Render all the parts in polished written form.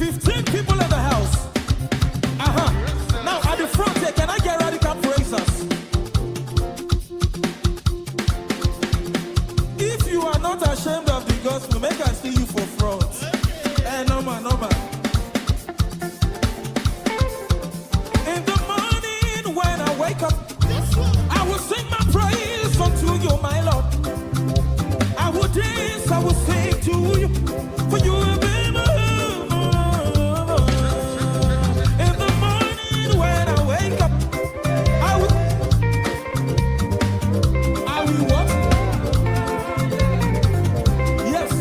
15 people in the house. Now at the front here, can I get radical praisers? If you are not ashamed of the gospel, make I see you for fraud. No man. In the morning when I wake up, I will sing my praise unto you, my Lord. I will dance, I will sing to you, for you have been my home. In the morning when I wake up, I will what? Yes.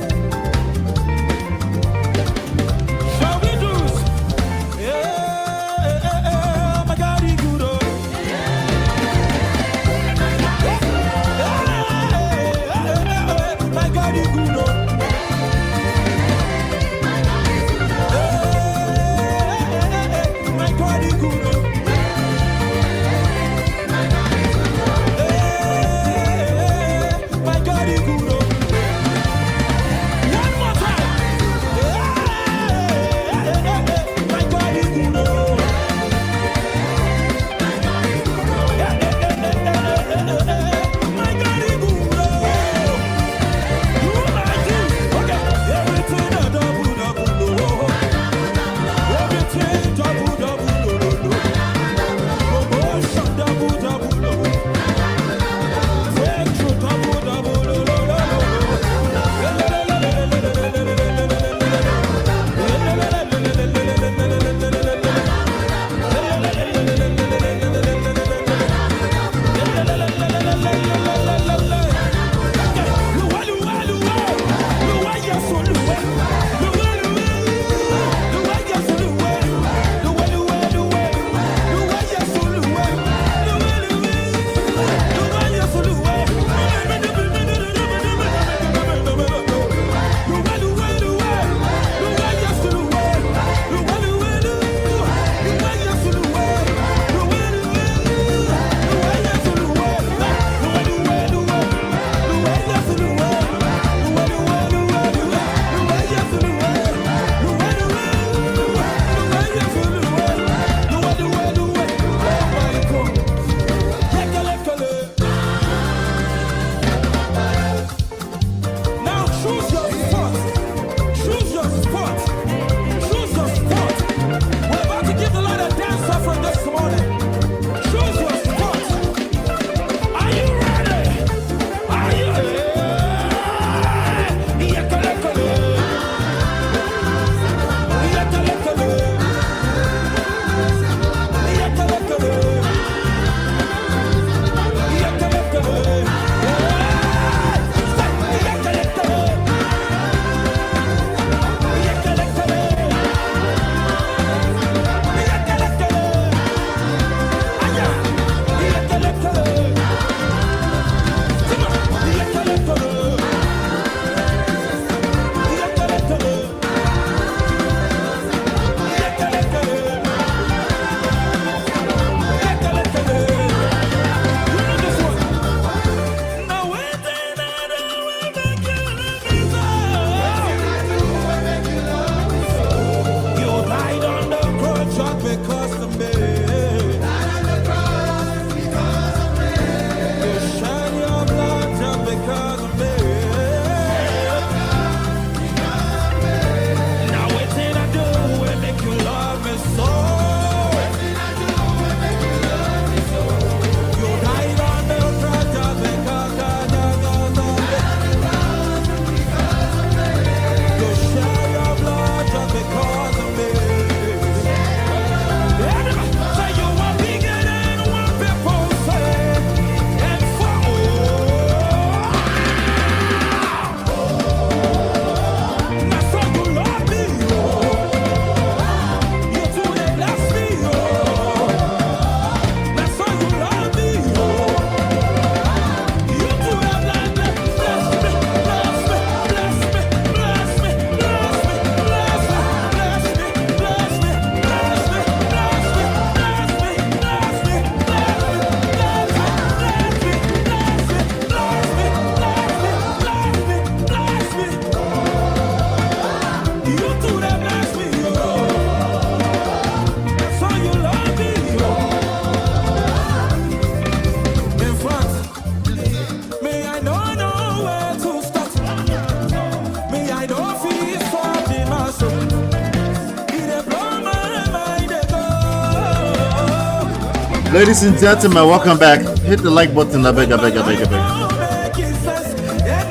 Ladies and gentlemen, welcome back. Hit the like button. I beg, I beg, I beg, I beg.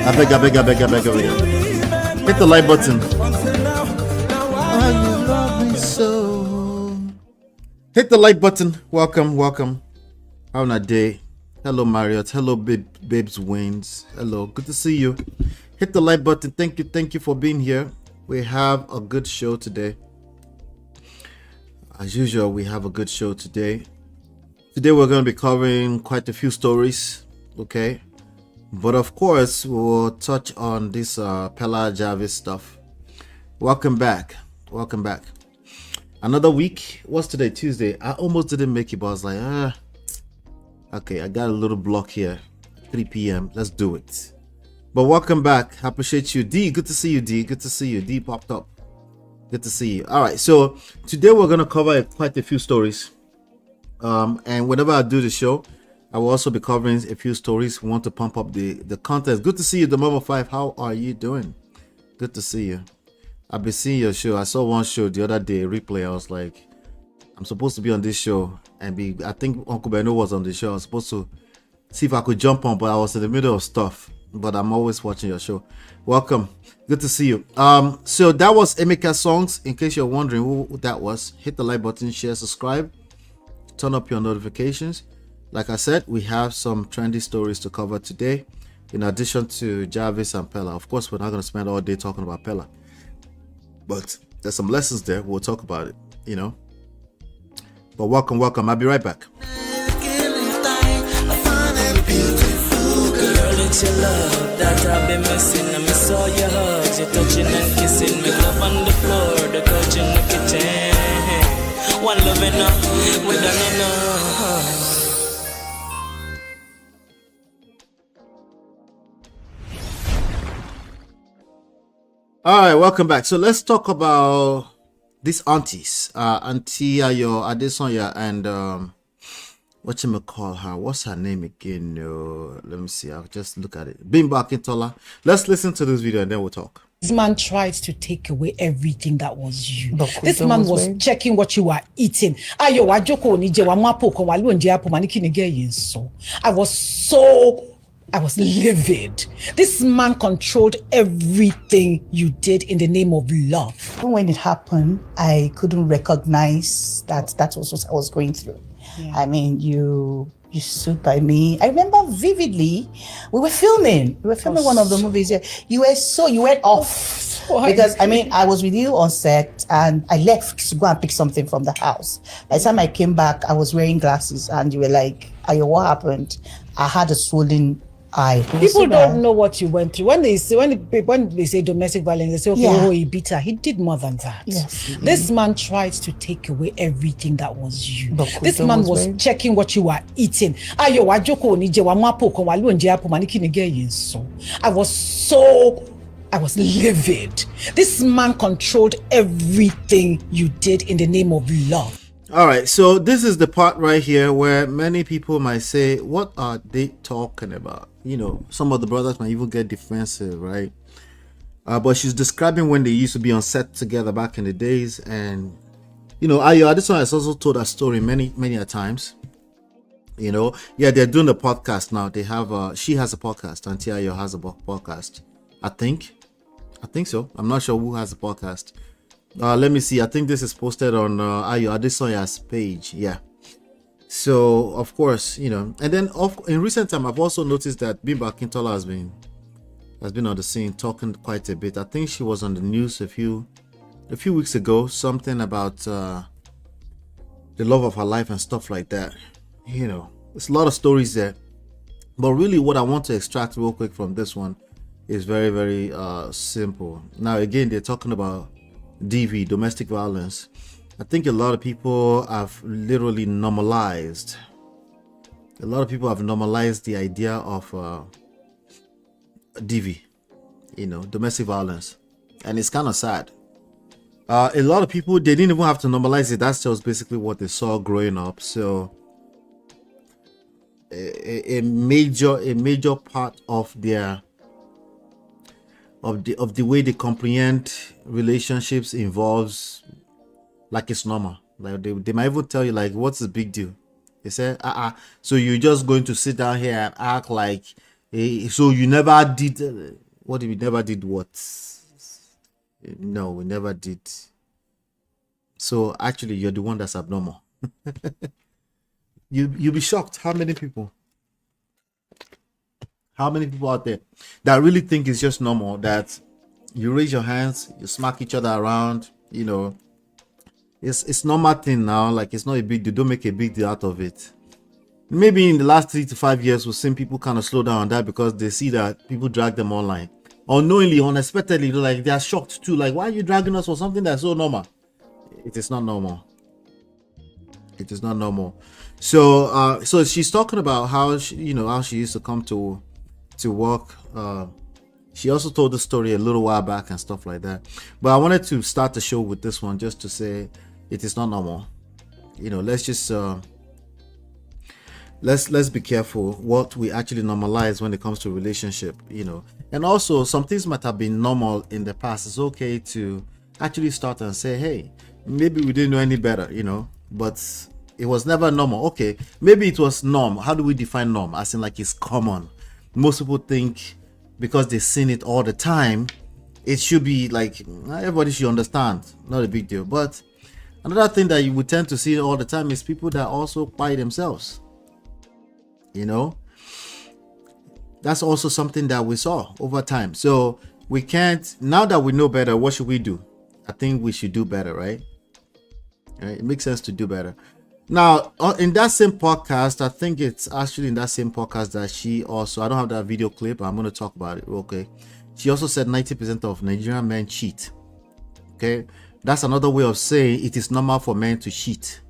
I beg, I beg, I beg, I beg, I beg. Hit the like button. Oh, you love me so. Hit the like button. Welcome, welcome. How a day. Hello, Marriott. Hello, Babes Waynes. Hello, good to see you. Hit the like button. Thank you for being here. We have a good show today. As usual, we have a good show today. Today we're going to be covering quite a few stories, okay? But of course, we'll touch on this Peller Jarvis stuff. Welcome back. Welcome back. Another week. What's today? Tuesday. I almost didn't make it, but I was like, okay, I got a little block here. 3 p.m. Let's do it. But welcome back. I appreciate you. D, good to see you, D. Good to see you. D popped up. Good to see you. All right, so today we're going to cover quite a few stories. And whenever I do the show, I will also be covering a few stories. We want to pump up the content. Good to see you, the Mobile 5. How are you doing? Good to see you. I've been seeing your show. I saw one show the other day, replay. I was like, I'm supposed to be on this show and be. I think Uncle Beno was on the show. I was supposed to see if I could jump on, but I was in the middle of stuff. But I'm always watching your show. Welcome. Good to see you. So that was EmekaSongz. In case you're wondering who that was, hit the like button, share, subscribe, turn up your notifications. Like I said, we have some trendy stories to cover today, in addition to Jarvis and Peller. Of course, we're not going to spend all day talking about Peller, but there's some lessons there. We'll talk about it, you know. But welcome. I'll be right back. It's your love that I've been missing. I miss all your hugs, your touching and kissing. Me love on the floor, the couch in the kitchen. One love enough, we done enough. All right, welcome back. So let's talk about these aunties, Auntie Ayo Adesonya and whatchamacall her? What's her name again? Let me see. I'll just look at it. Bimbo Akintola. Let's listen to this video and then we'll talk. This man tried to take away everything that was you. This man was checking what you were eating. I was livid. This man controlled everything you did in the name of love. When it happened, I couldn't recognize that was what I was going through. Yeah. I mean, you stood by me. I remember vividly, we were filming one of the movies. You went off. Because I mean, I was with you on set and I left to go and pick something from the house. By the time I came back, I was wearing glasses and you were like, Ayo, what happened? I had a swollen eye. People don't know what you went through. When they say domestic violence, they say, okay, oh, he beat her. He did more than that. Yes. This man tried to take away everything that was you. This man was checking what you were eating. I was livid. This man controlled everything you did in the name of love. All right, so this is the part right here where many people might say, what are they talking about? You know, some of the brothers might even get defensive, right? But she's describing when they used to be on set together back in the days. And, you know, Ayo, this one has also told that story many a times. You know, yeah, they're doing the podcast now. They have, she has a podcast, Auntie Ayo has a podcast. I think so. I'm not sure who has a podcast. Let me see. I think this is posted on Ayo Adesonya's page. Yeah. So of course, you know, and then in recent time, I've also noticed that Bimbo Akintola has been on the scene talking quite a bit. I think she was on the news a few weeks ago, something about the love of her life and stuff like that. You know, there's a lot of stories there, but really, what I want to extract real quick from this one is very, very simple. Now, again, they're talking about DV, domestic violence. I think a lot of people have literally normalized. A lot of people have normalized the idea of DV, you know, domestic violence, and it's kind of sad. A lot of people, they didn't even have to normalize it. That's just basically what they saw growing up. So a major part of their of the way they comprehend relationships involves like it's normal. Like they might even tell you like, what's the big deal? He said, so you're just going to sit down here and act like, so you never did, what did we never did what? No, we never did. So actually, you're the one that's abnormal. You'll be shocked how many people out there that really think it's just normal that you raise your hands, you smack each other around, you know. It's normal thing now. Like, it's not a big deal. Don't make a big deal out of it. Maybe in the last 3 to 5 years, we've seen people kind of slow down on that because they see that people drag them online. Unknowingly, unexpectedly, like, they are shocked too. Like, why are you dragging us for something that's so normal? It is not normal. It is not normal. So so she's talking about how she, you know, how she used to come to work. She also told the story a little while back and stuff like that. But I wanted to start the show with this one just to say it is not normal. You know, let's just let's be careful what we actually normalize when it comes to relationship, you know. And also, some things might have been normal in the past. It's okay to actually start and say, hey, maybe we didn't know any better, you know, but it was never normal. Okay, maybe it was norm. How do we define norm? As in, like, it's common. Most people think because they've seen it all the time, it should be like everybody should understand. Not a big deal. But another thing that you would tend to see all the time is people that also buy themselves. You know, that's also something that we saw over time. So we can't, now that we know better, what should we do? I think we should do better, right? It makes sense to do better. Now, in that same podcast, I think it's actually in that same podcast that she also, I don't have that video clip, I'm going to talk about it. Okay. She also said 90% of Nigerian men cheat. Okay. That's another way of saying it is normal for men to cheat.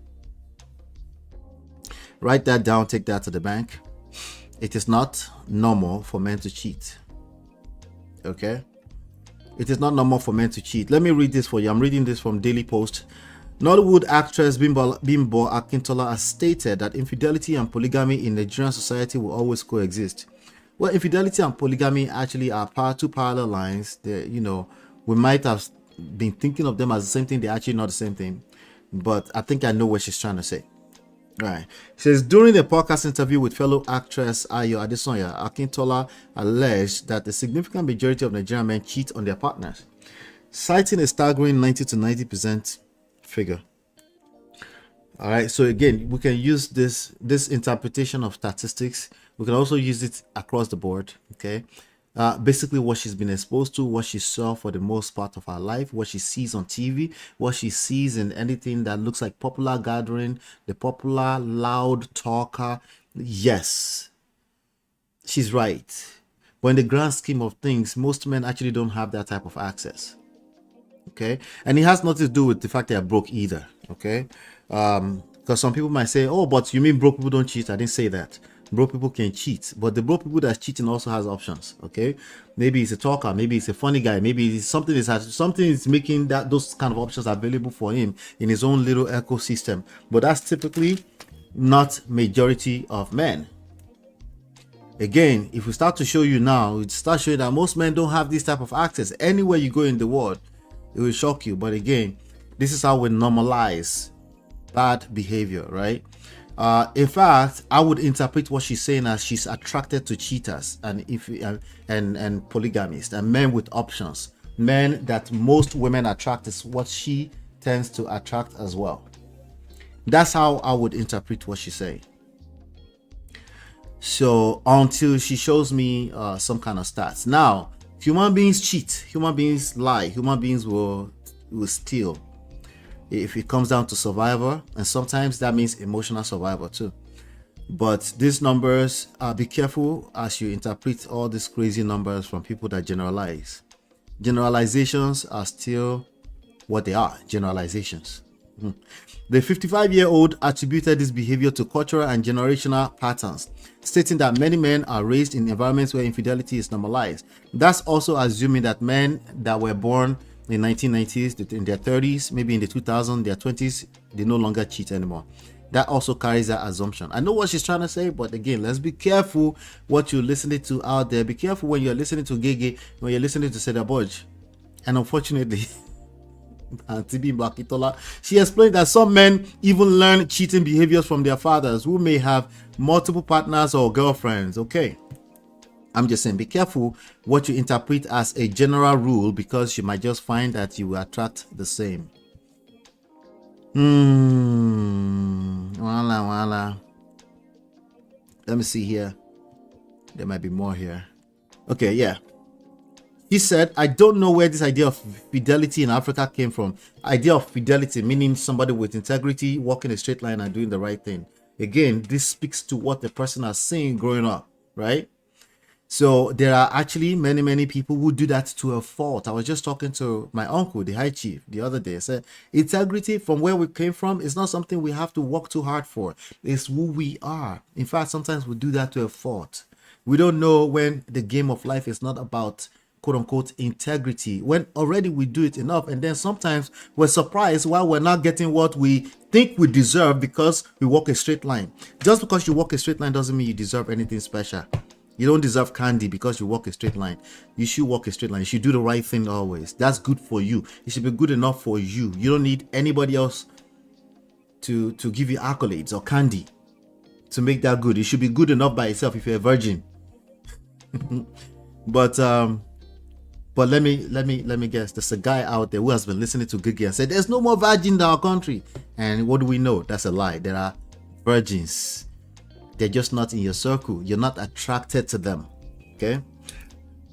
Write that down, take that to the bank. It is not normal for men to cheat. Okay. It is not normal for men to cheat. Let me read this for you. I'm reading this from Daily Post. Nollywood actress Bimbo Akintola has stated that infidelity and polygamy in Nigerian society will always coexist. Well, infidelity and polygamy actually are two parallel lines. You know, we might have been thinking of them as the same thing. They're actually not the same thing. But I think I know what she's trying to say. Right. She says, during a podcast interview with fellow actress Ayo Adesonya, Akintola alleged that the significant majority of Nigerian men cheat on their partners, citing a staggering 90 to 90% figure. All right, so again, we can use this interpretation of statistics. We can also use it across the board. Okay, basically what she's been exposed to, what she saw for the most part of her life, what she sees on TV, what she sees in anything that looks like popular gathering, the popular loud talker. Yes, she's right. But in the grand scheme of things, most men actually don't have that type of access. Okay, and it has nothing to do with the fact they are broke either. Okay, because some people might say, oh, but you mean broke people don't cheat? I didn't say that. Broke people can cheat, but the broke people that's cheating also has options. Okay, maybe it's a talker, maybe it's a funny guy, maybe it's something is making those kind of options available for him in his own little ecosystem. But that's typically not majority of men. Again, if we start to show you now, it start showing that most men don't have this type of access. Anywhere you go in the world, it will shock you. But again, this is how we normalize bad behavior, right? In fact, I would interpret what she's saying as she's attracted to cheaters and and polygamists and men with options. Men that most women attract is what she tends to attract as well. That's how I would interpret what she's saying. So until she shows me some kind of stats. Now, human beings cheat, human beings lie, human beings will steal if it comes down to survival, and sometimes that means emotional survival too. But these numbers, be careful as you interpret all these crazy numbers from people that generalize. Generalizations are still what they are, generalizations. The 55-year-old attributed this behavior to cultural and generational patterns, stating that many men are raised in environments where infidelity is normalized. That's also assuming that men that were born in 1990s, in their 30s, maybe in the 2000s, their 20s, they no longer cheat anymore. That also carries that assumption. I know what she's trying to say, but again, let's be careful what you're listening to out there. Be careful when you're listening to Gege, when you're listening to Seda Boj. And unfortunately, Auntie Bimbo Akintola. She explained that some men even learn cheating behaviors from their fathers who may have multiple partners or girlfriends. Okay. I'm just saying, be careful what you interpret as a general rule because you might just find that you will attract the same. Voila. Let me see here. There might be more here. Okay, yeah. He said, I don't know where this idea of fidelity in Africa came from. Idea of fidelity, meaning somebody with integrity, walking a straight line and doing the right thing. Again, this speaks to what the person has seen growing up, right? So there are actually many people who do that to a fault. I was just talking to my uncle, the high chief, the other day. I said, integrity from where we came from is not something we have to work too hard for. It's who we are. In fact, sometimes we do that to a fault. We don't know when the game of life is not about quote unquote integrity, when already we do it enough, and then sometimes we're surprised why we're not getting what we think we deserve because we walk a straight line. Just because you walk a straight line doesn't mean you deserve anything special. You don't deserve candy because you walk a straight line. You should walk a straight line. You should do the right thing always. That's good for you. It should be good enough for you. You don't need anybody else to give you accolades or candy to make that good. It should be good enough by itself if you're a virgin. But let me guess. There's a guy out there who has been listening to Gigi and said there's no more virgin in our country. And what do we know? That's a lie. There are virgins. They're just not in your circle. You're not attracted to them. Okay.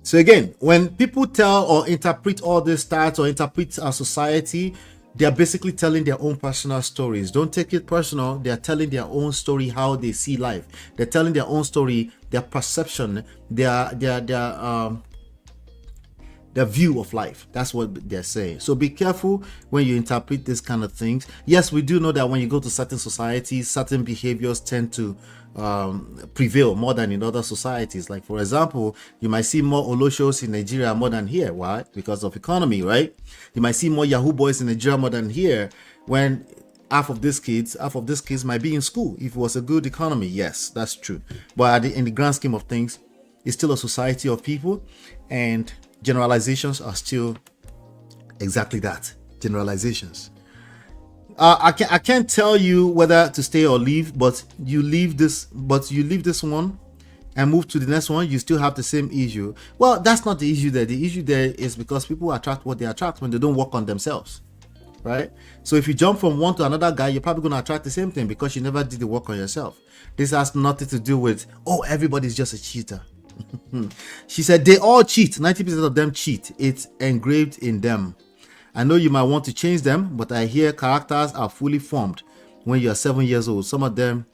So again, when people tell or interpret all these stats or interpret our society, they're basically telling their own personal stories. Don't take it personal. They're telling their own story, how they see life. They're telling their own story, their perception, their view of life. That's what they're saying. So be careful when you interpret these kind of things. Yes, we do know that when you go to certain societies, certain behaviors tend to prevail more than in other societies. Like for example, you might see more Oloshos in Nigeria more than here. Why? Because of economy, right? You might see more Yahoo boys in Nigeria more than here, when half of these kids might be in school. If it was a good economy, yes, that's true. But in the grand scheme of things, it's still a society of people, and generalizations are still exactly that, generalizations. I can't tell you whether to stay or leave, but you leave this one and move to the next one, you still have the same issue. Well, that's not the issue there. The issue there is because people attract what they attract when they don't work on themselves, right? So if you jump from one to another guy, you're probably going to attract the same thing because you never did the work on yourself. This has nothing to do with, oh, everybody's just a cheater. She said they all cheat. 90% of them cheat. It's engraved in them. I know you might want to change them, but I hear characters are fully formed when you're 7 years old. Some of them,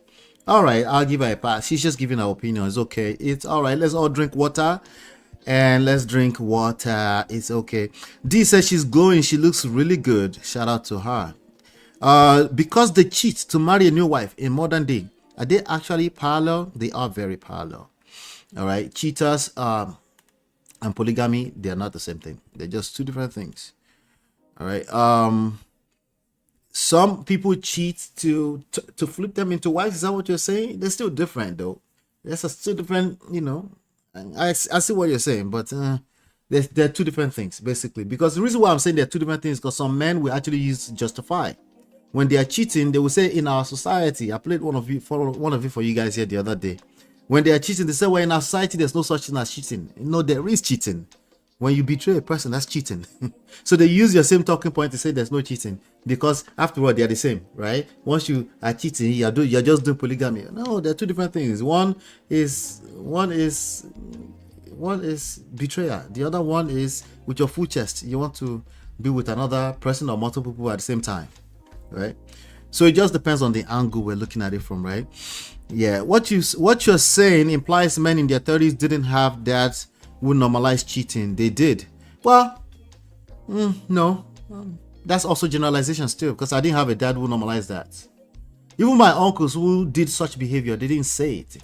all right, I'll give her a pass. She's just giving her opinion. It's okay. It's all right. Let's all drink water. And let's drink water. It's okay. Dee says she's glowing. She looks really good. Shout out to her. Because they cheat to marry a new wife in modern day, are they actually parallel? They are very parallel. All right. Cheaters and polygamy, they are not the same thing. They're just two different things. All right. Some people cheat to flip them into wives. Is that what you're saying? They're still different, though. There's still different, you know. I see what you're saying, but they're two different things, basically. Because the reason why I'm saying they're two different things is because some men will actually use justify. When they are cheating, they will say in our society, I played one of you for you guys here the other day. When they are cheating, they say, well, in our society, there's no such thing as cheating. No, there is cheating. When you betray a person, that's cheating. So they use your same talking point to say there's no cheating, because after all, they are the same, right? Once you are cheating, you're just doing polygamy. No, they're two different things. One is betrayal. The other one is with your full chest. You want to be with another person or multiple people at the same time, right? So it just depends on the angle we're looking at it from, right? Yeah, what you're saying implies men in their 30s didn't have dads who normalized cheating. They did. Well, no. That's also generalization still, because I didn't have a dad who normalized that. Even my uncles who did such behavior, they didn't say it.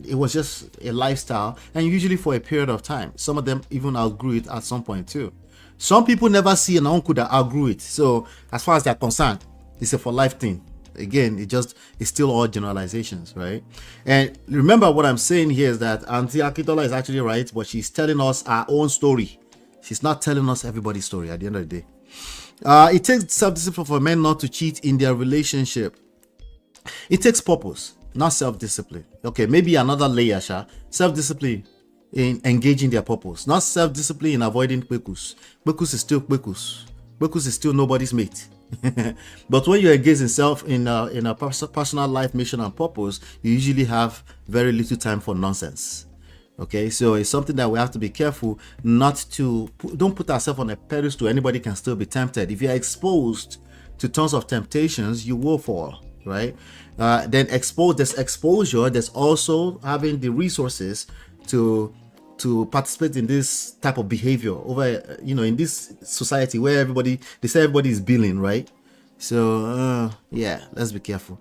It was just a lifestyle, and usually for a period of time. Some of them even outgrew it at some point too. Some people never see an uncle that outgrew it. So as far as they're concerned, it's a for life thing. Again, it's still all generalizations, right? And remember, what I'm saying here is that Auntie Akintola is actually right, but she's telling us our own story. She's not telling us everybody's story at the end of the day. It takes self-discipline for men not to cheat in their relationship. It takes purpose, not self-discipline. Okay, maybe another layer, Sha. Self-discipline in engaging their purpose, not self-discipline in avoiding kwekus. Kwekus is still kwekus. Kwekus is still nobody's mate. But when you engage in a personal life mission and purpose, you usually have very little time for nonsense. Okay, so it's something that we have to be careful not to don't put ourselves on a pedestal. Anybody can still be tempted. If you are exposed to tons of temptations, you will fall, right? Then there's exposure. There's also having the resources to participate in this type of behavior over, in this society where they say everybody is billing, right? So yeah, let's be careful.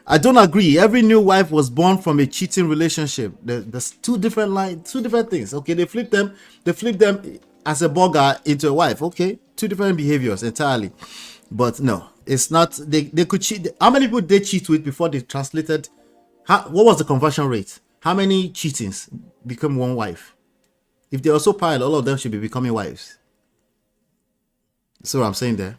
I don't agree. Every new wife was born from a cheating relationship. There's two different things. Okay, they flip them as a burger into a wife. Okay, two different behaviors entirely. But no, it's not. They could cheat. How many people they cheat with before they translated? What was the conversion rate? How many cheatings become one wife? If they are so piled, all of them should be becoming wives. So what I'm saying there.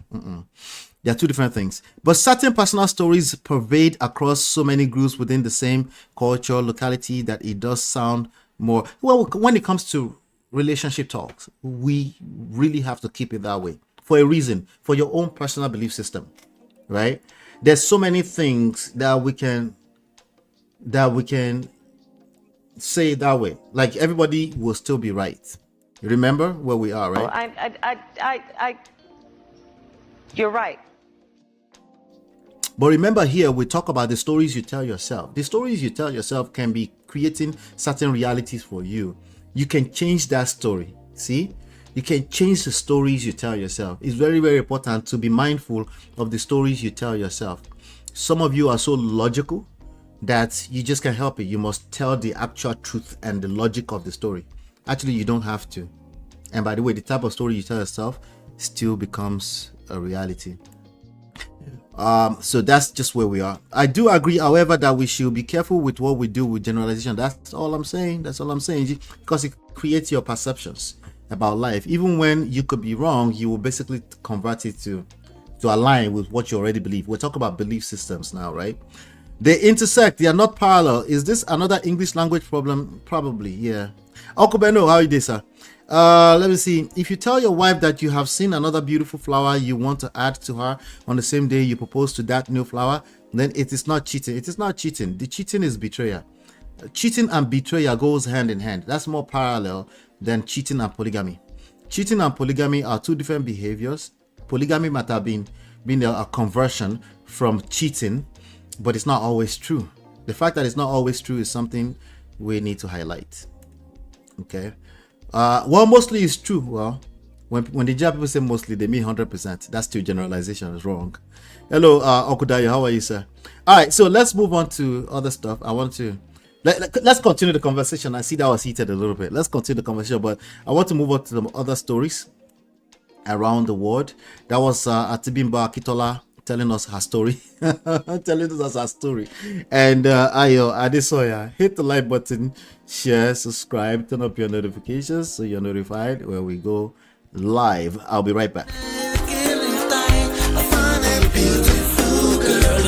There are two different things. But certain personal stories pervade across so many groups within the same culture, locality, that it does sound more... Well, when it comes to relationship talks, we really have to keep it that way. For a reason. For your own personal belief system. Right? There's so many things that we can say that way. Like, everybody will still be right. Remember where we are, right? You're right. But remember, here we talk about the stories you tell yourself. The stories you tell yourself can be creating certain realities for you. You can change that story. See? You can change the stories you tell yourself. It's very, very important to be mindful of the stories you tell yourself. Some of you are so logical that you just can't help it. You must tell the actual truth and the logic of the story. Actually, you don't have to. And by the way, the type of story you tell yourself still becomes a reality. So that's just where we are. I do agree, however, that we should be careful with what we do with generalization. That's all I'm saying. Because it creates your perceptions about life. Even when you could be wrong, you will basically convert it to align with what you already believe. We're talking about belief systems now, right? They intersect. They are not parallel. Is this another English language problem? Probably, yeah. Uncle Benno, how are you doing, sir? Let me see. If you tell your wife that you have seen another beautiful flower you want to add to her on the same day you propose to that new flower, then it is not cheating. It is not cheating. The cheating is betrayal. Cheating and betrayal goes hand in hand. That's more parallel than cheating and polygamy. Cheating and polygamy are two different behaviors. Polygamy might have been a conversion from cheating, but it's not always true. The fact that it's not always true is something we need to highlight. Okay. Well, mostly is true. Well, when the Jap people say mostly, they mean 100%. That's still generalization. Is wrong. Hello, Okudayo. How are you, sir? All right. So let's move on to other stuff. I want to let's continue the conversation. I see that was heated a little bit. Let's continue the conversation, but I want to move on to the other stories around the world. That was Bimbo Akintola telling us her story. Telling us her story. And Ayo Adesoya, hit the like button, share, subscribe, turn up your notifications so you're notified when we go live. I'll be right back.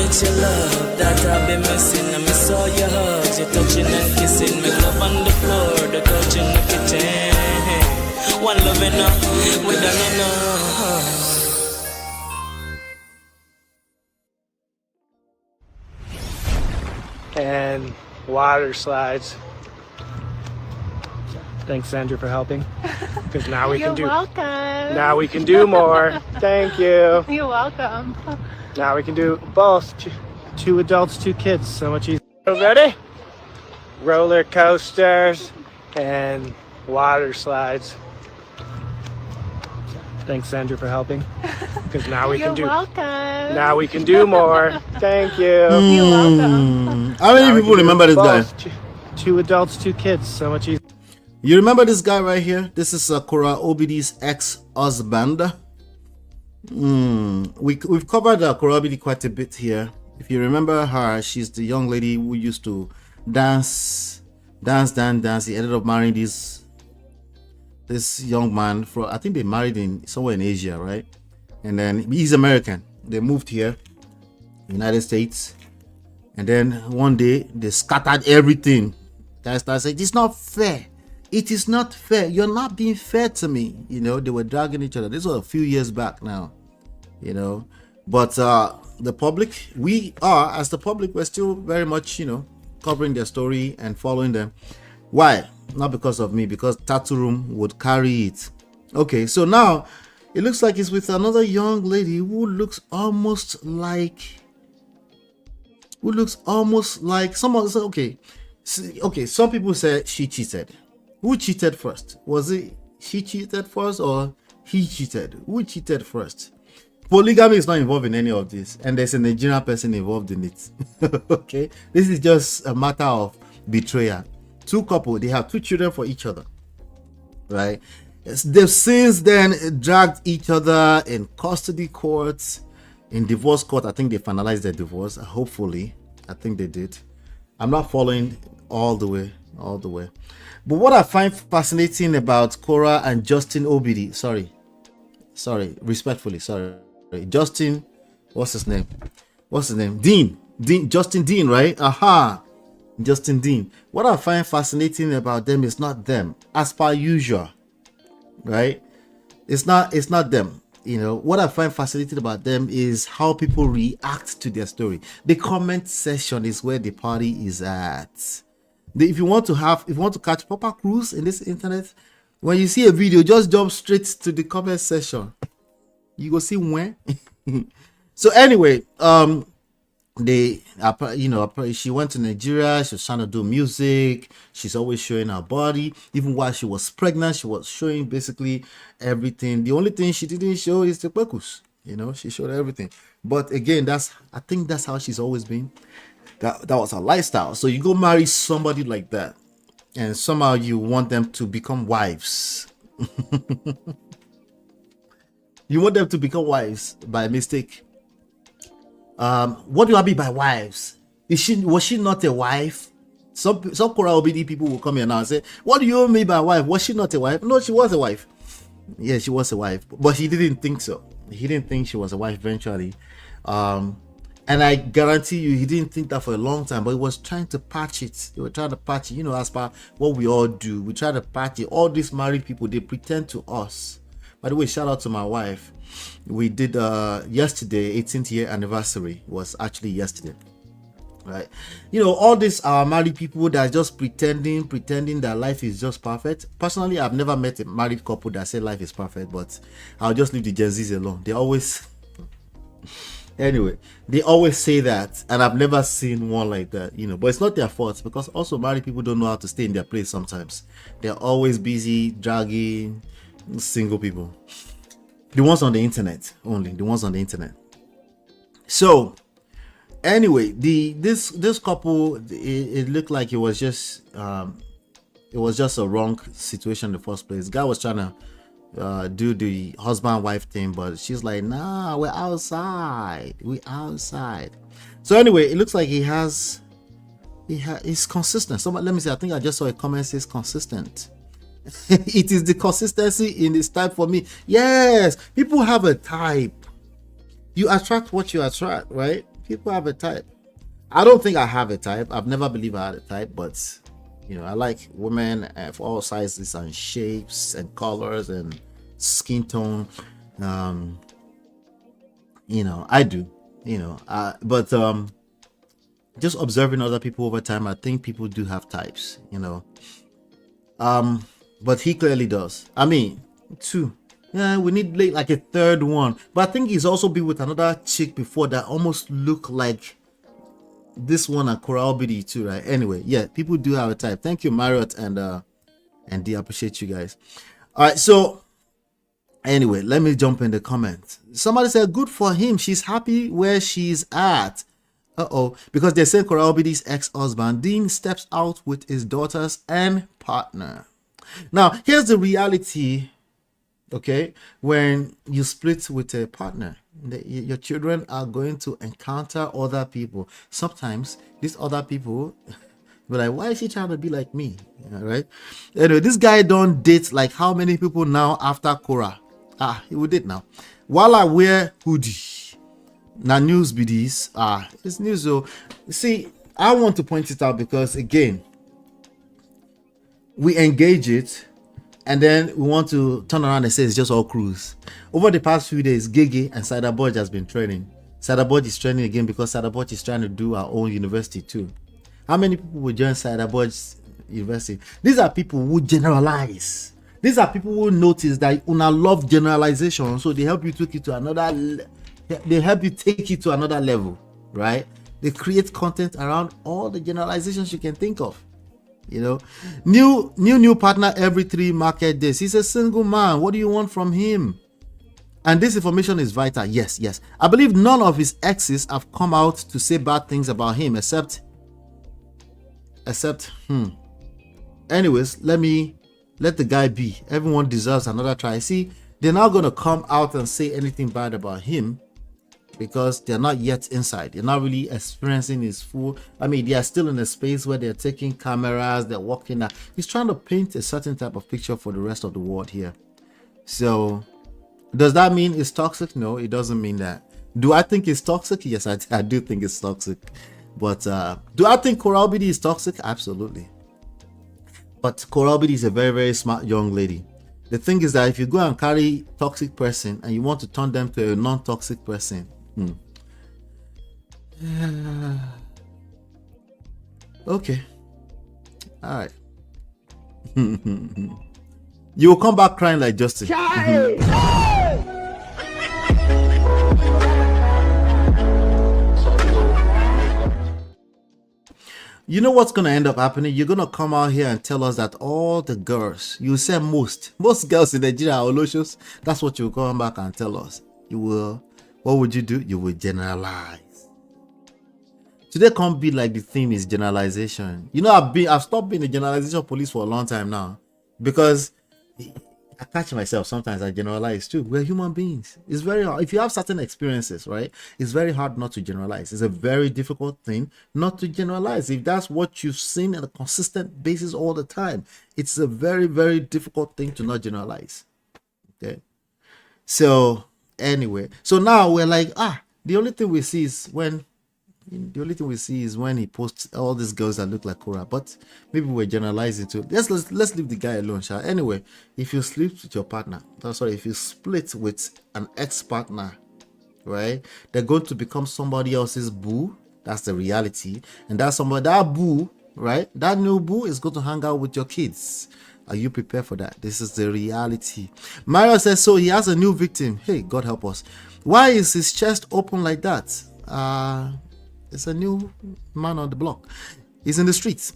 It's your love that I've been missing. I miss all your hugs, your touching and kissing. Make love on the floor, the couch in the kitchen. One love enough, we done enough. And water slides. Thanks, Sandra, for helping. Because now we can do. You're welcome. Now we can do more. Thank you. You're welcome. Now we can do both. Two adults, two kids. So much easier. Ready? Roller coasters and water slides. Thanks, Sandra, for helping. Because now we can do. You're welcome. Now we can do more. Thank you. You're welcome. How many people remember this guy? Two adults, two kids. So much easier. You remember this guy right here? This is Korra Obidi's ex-husband. We've covered Korra Obidi quite a bit here. If you remember her, she's the young lady who used to dance. He ended up marrying this this young man from, I think they married in somewhere in Asia, right? And then he's American. They moved here, United States, and then one day they scattered everything. Guys started saying, "It's not fair. It is not fair. You're not being fair to me." You know, they were dragging each other. This was a few years back now, you know. But the public, as the public, we're still very much, you know, covering their story and following them. Why? Not because of me, because Tattoo Room would carry it. Okay, so now it looks like it's with another young lady who looks almost like someone. Okay, some people say she cheated. Who cheated first? Was it she cheated first or he cheated? Who cheated first? Polygamy is not involved in any of this, and there's a Nigerian person involved in it. Okay, this is just a matter of betrayal. Two couples, they have 2 children for each other, right? They've since then dragged each other in custody courts, in divorce court. I think they finalized their divorce. Hopefully, I think they did. I'm not following all the way. But what I find fascinating about Korra and Justin Obidi, respectfully, Justin, what's his name? Justin Dean, right? Justin Dean. What I find fascinating about them is not them, as per usual, right? It's not them. You know, what I find fascinating about them is how people react to their story. The comment section is where the party is at. If you want to catch proper cruise in this internet, when you see a video, just jump straight to the comment section. You go see when. So anyway, she went to Nigeria. She was trying to do music. She's always showing her body. Even while she was pregnant, she was showing basically everything. The only thing she didn't show is the pekus. You know, she showed everything. But again, I think that's how she's always been. That was her lifestyle. So you go marry somebody like that, and somehow you want them to become wives. You want them to become wives by mistake. What do I mean by wives? Was she not a wife? Some Korra Obidi people will come here now and say, "What do you mean by wife? Was she not a wife?" No, she was a wife. Yeah, she was a wife, but he didn't think so. He didn't think she was a wife eventually. And I guarantee you, he didn't think that for a long time, but he was trying to patch it. They were trying to patch it, you know, as per what we all do. We try to patch it. All these married people, they pretend to us. By the way, shout out to my wife. We did yesterday, 18th year anniversary was actually yesterday. Right? You know, all these married people that are just pretending that life is just perfect. Personally, I've never met a married couple that say life is perfect, but I'll just leave the Gen Zs alone. They always... Anyway, they always say that, and I've never seen one like that, you know. But it's not their fault, because also married people don't know how to stay in their place sometimes. They're always busy dragging single people. The ones on the internet only, the ones on the internet. So anyway, this couple, it looked like it was just a wrong situation in the first place. The guy was trying to do the husband-wife thing, but she's like, "Nah, we're outside. So anyway, it looks like he's consistent. Let me see, I think I just saw a comment says consistent. It is the consistency in this type for me. Yes, people have a type. You attract what you attract, right? People have a type. I don't think I have a type. I've never believed I had a type, but you know, I like women of all sizes and shapes and colors and skin tone. You know, I do. You know, but just observing other people over time, I think people do have types. You know, but he clearly does. I mean, 2. Yeah, we need like a third one. But I think he's also been with another chick before that almost look like this one and Korra Obidi too, right? Anyway, yeah, people do have a type. Thank you, Marriott and D. Appreciate you guys. All right, so anyway, let me jump in the comments. Somebody said, "Good for him. She's happy where she's at." Because they say Korra Obidi's ex-husband Dean steps out with his daughters and partner. Now, here's the reality. Okay, when you split with a partner, your children are going to encounter other people. Sometimes these other people, We're like, why is she trying to be like me? Yeah, right? Anyway, this guy don't date like how many people now after Korra? He would date now. While I wear hoodie. Now news be this. It's news. So see, I want to point it out because again, we engage it and then we want to turn around and say it's just all cruise. Over the past few days, Gigi and Sadaboj has been training. Sadaboj is training again because Sadaboj is trying to do our own university too. How many people will join Sadaboj's university? These are people who generalize. These are people who notice that una love generalization, so they help you take it to another. They help you take it to another level, right? They create content around all the generalizations you can think of. You know, new partner every 3 market days. He's a single man. What do you want from him? And this information is vital. Yes. I believe none of his exes have come out to say bad things about him, except. Anyways, let the guy be. Everyone deserves another try. See, they're not gonna come out and say anything bad about him because they're not yet inside. They're not really experiencing his full. I mean, they are still in a space where they're taking cameras, they're walking out. He's trying to paint a certain type of picture for the rest of the world here. So, does that mean it's toxic? No, it doesn't mean that. Do I think it's toxic? Yes, I do think it's toxic. But do I think Korra Obidi is toxic? Absolutely. But Korra Obidi is a very, very smart young lady. The thing is that if you go and carry toxic person and you want to turn them to a non-toxic person, okay, all right. You will come back crying like Justin. You know what's going to end up happening? You're going to come out here and tell us that all the girls, you say most girls in Nigeria are Oloshos. That's what you'll come back and tell us. You will, what would you do? You will generalize. Today can't be like the theme is generalization. You know, I've stopped being a generalization police for a long time now because I catch myself sometimes. I generalize too. We're human beings. It's very hard. If you have certain experiences, right, it's very hard not to generalize. It's a very difficult thing not to generalize. If that's what you've seen on a consistent basis all the time, it's a very, very difficult thing to not generalize. Okay. So anyway, so now we're like, the only thing we see is when he posts all these girls that look like Korra. But maybe we're generalizing too. Let's leave the guy alone, shall? Anyway, if you sleep with your partner, if you split with an ex-partner, right, they're going to become somebody else's boo. That's the reality. And that boo, right, that new boo is going to hang out with your kids. Are you prepared for that? This is the reality. Mario says, so he has a new victim. Hey, God help us. Why is his chest open like that? It's a new man on the block. He's in the streets.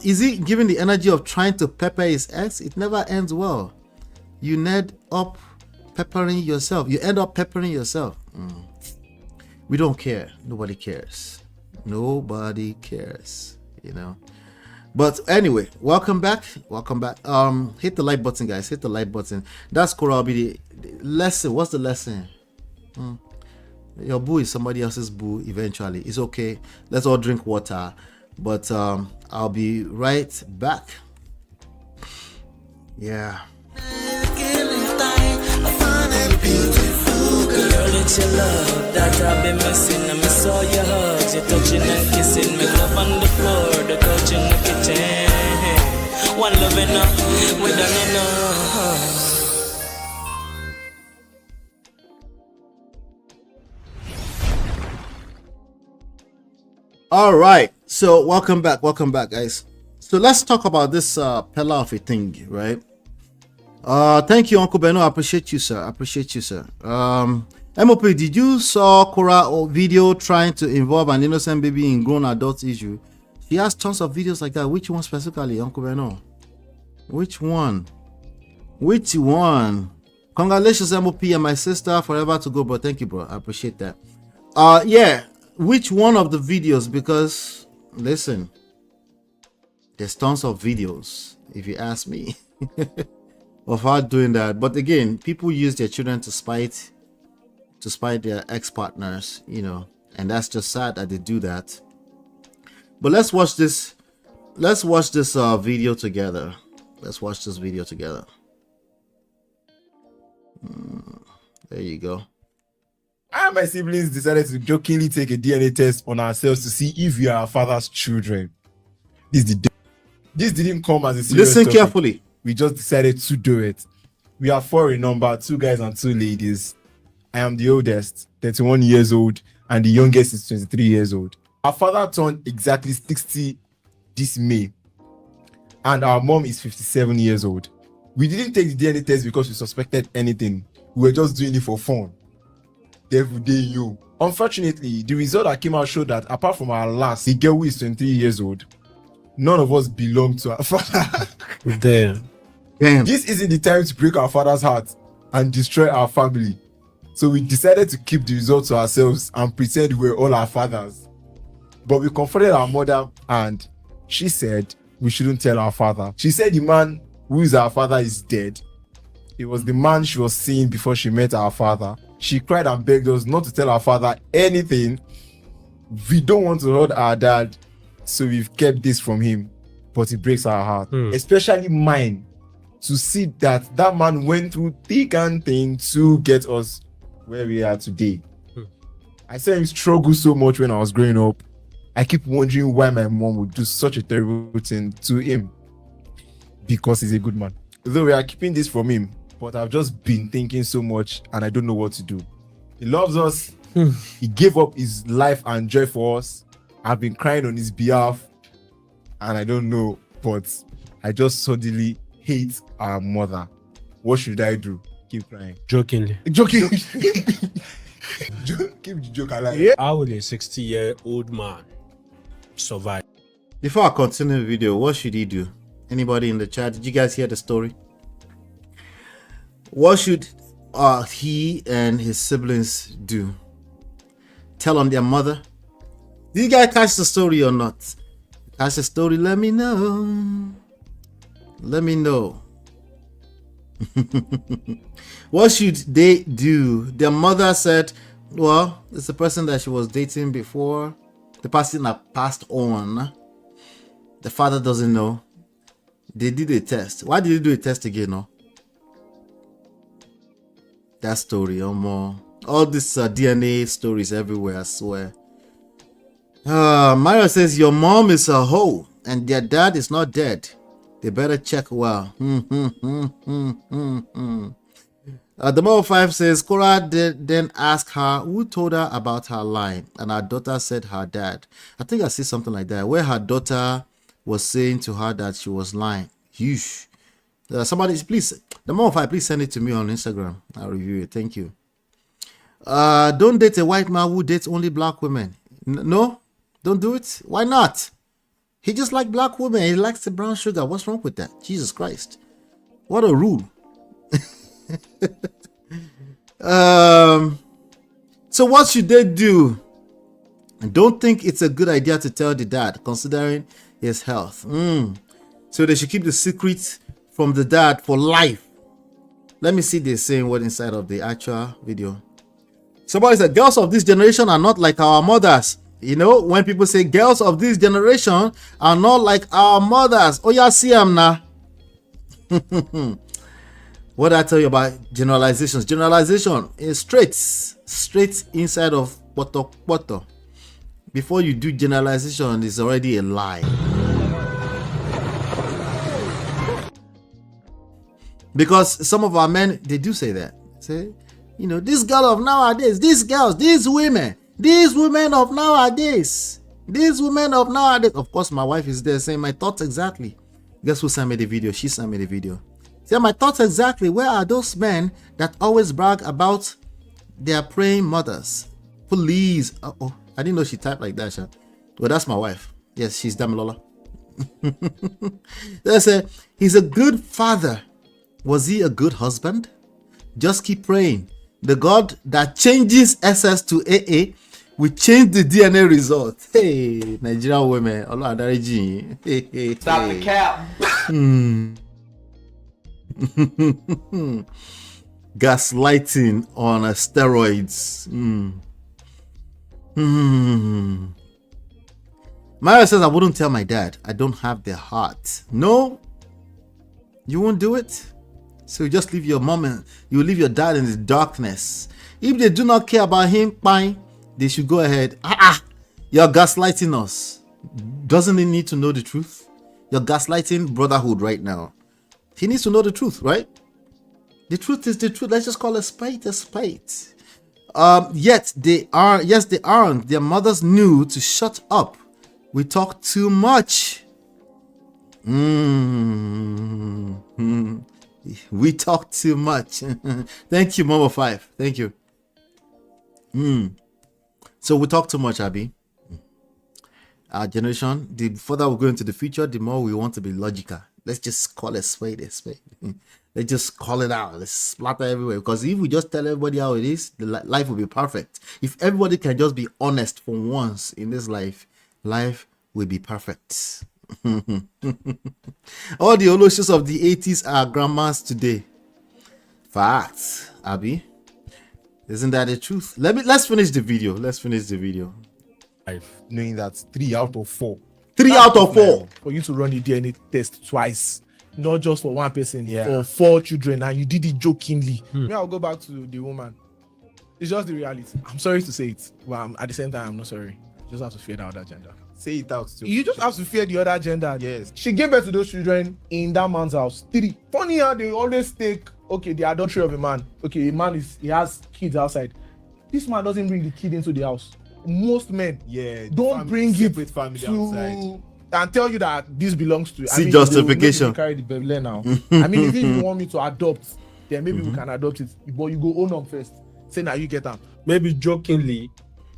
Is he giving the energy of trying to pepper his ex? It never ends well. You end up peppering yourself. We don't care. Nobody cares. Nobody cares. You know. But anyway, welcome back. Hit the like button, guys. Hit the like button. That's Korra Obidi. Lesson. What's the lesson? Your boo is somebody else's boo eventually. It's okay. Let's all drink water. But I'll be right back. Yeah. Girl, it's your love that I've been missing. I miss all your hugs, your touching and kissing. Make love on the floor, the couch in the kitchen. One love enough, we done enough. All right, so welcome back, guys. So let's talk about this Peller of a thing, right? Thank you, Uncle Beno. I appreciate you, sir. MOP, did you saw Korra video trying to involve an innocent baby in grown adult issue? She has tons of videos like that. Which one specifically, Uncle Beno? Which one? Congratulations, MOP, and my sister forever to go, bro. Thank you, bro. I appreciate that. Yeah. Which one of the videos? Because listen, there's tons of videos, if you ask me, of her doing that. But again, people use their children to spite their ex-partners, you know, and that's just sad that they do that. But let's watch this let's watch this video together. Let's watch this video together. There you go. I and my siblings decided to jokingly take a DNA test on ourselves to see if we are our father's children. This didn't come as a serious Listen topic. carefully. We just decided to do it. We are 4 in number, 2 guys and 2 ladies. I am the oldest, 31 years old, and the youngest is 23 years old. Our father turned exactly 60 this May, and our mom is 57 years old. We didn't take the DNA test because we suspected anything. We were just doing it for fun. Every day, you. Unfortunately, the result that came out showed that apart from our last, the girl who is 23 years old, none of us belong to our father. Damn. This isn't the time to break our father's heart and destroy our family. So we decided to keep the results to ourselves and pretend we were all our fathers. But we confronted our mother and she said we shouldn't tell our father. She said the man who is our father is dead. It was the man she was seeing before she met our father. She cried and begged us not to tell our father anything. We don't want to hurt our dad, so we've kept this from him. But it breaks our heart, especially mine, to see that that man went through thick and thin to get us where we are today. I saw him struggle so much when I was growing up. I keep wondering why my mom would do such a terrible thing to him, because he's a good man. Though we are keeping this from him, but I've just been thinking so much and I don't know what to do. He loves us. He gave up his life and joy for us. I've been crying on his behalf and I don't know, but I just suddenly hate our mother. What should I do? Keep crying. Jokingly. Joking. Keep the joke alive. How would a 60-year-old man survive? Before I continue the video, what should he do? Anybody in the chat? Did you guys hear the story? What should he and his siblings do? Tell on their mother? Did you guys catch the story or not? Catch the story? Let me know. Let me know. What should they do? Their mother said, well, it's the person that she was dating before. The person that passed on. The father doesn't know. They did a test. Why did they do a test again? No? That story, more. All these DNA stories everywhere, I swear. Mario says, your mom is a hoe and their dad is not dead. They better check well. The Mobile 5 says, Korra then asked her who told her about her line, and her daughter said her dad. I think I see something like that, where her daughter was saying to her that she was lying. Yeesh. Somebody, please, the Mobile 5, please send it to me on Instagram. I'll review it. Thank you. Don't date a white man who dates only black women. No, don't do it. Why not? He just likes black women. He likes the brown sugar. What's wrong with that? Jesus Christ. What a rule. So what should they do? I don't think it's a good idea to tell the dad, considering his health. So they should keep the secret from the dad for life. Let me see this saying what inside of the actual video. Somebody said, girls of this generation are not like our mothers. You know, when people say girls of this generation are not like our mothers. Oh, yeah, see them now. What did I tell you about generalizations? Generalization is straight inside of poto. Before you do generalization, it's already a lie. Because some of our men, they do say that. Say, you know, this girl of nowadays, these girls, these women of nowadays, Of course, my wife is there saying my thoughts exactly. Guess who sent me the video? She sent me the video. Say my thoughts exactly. Where are those men that always brag about their praying mothers? Please. Oh, I didn't know she typed like that. Well, that's my wife. Yes, she's Damilola. They say he's a good father. Was he a good husband? Just keep praying. The God that changes SS to AA will change the DNA result. Hey, Nigerian women. Stop the cap. Gaslighting on steroids. Mario says, I wouldn't tell my dad. I don't have the heart. No, you won't do it. So you just leave your mom and you leave your dad in the darkness. If they do not care about him, fine. They should go ahead. You're gaslighting us. Doesn't he need to know the truth? You're gaslighting brotherhood right now. He needs to know the truth, right? The truth is the truth. Let's just call a spade a spade. Yet they aren't. Their mothers knew to shut up. We talk too much. We talk too much. Thank you, Mama 5. Thank you. So we talk too much, Abby. Our generation, the further we go into the future, the more we want to be logical. Let's just call a spade a spade. Let's just call it out. Let's splatter everywhere. Because if we just tell everybody how it is, the life will be perfect. If everybody can just be honest for once in this life, life will be perfect. All the Oloshis of the 80s are grandmas today. Facts, Abby. Isn't that the truth? Let's finish the video. Let's finish the video. Knowing that 3 out of 4. 3 out of 4. For you to run the DNA test twice, not just for one person, Yeah. for 4 children, and you did it jokingly. Me, I'll go back to the woman. It's just the reality. I'm sorry to say it, but at the same time, I'm not sorry. You just have to fear the other gender. Say it out too. You just have to fear the other gender. Yes. She gave birth to those children in that man's house. 3. Funny how they always take, okay, the adultery of a man. Okay, a man he has kids outside. This man doesn't bring the kid into the house. Most men don't bring it with family to outside and tell you that this belongs to you. See justification. You carry the baby now. I mean, if you want me to adopt, then maybe we can adopt it. But you go own them first. Say now you get them. Maybe jokingly,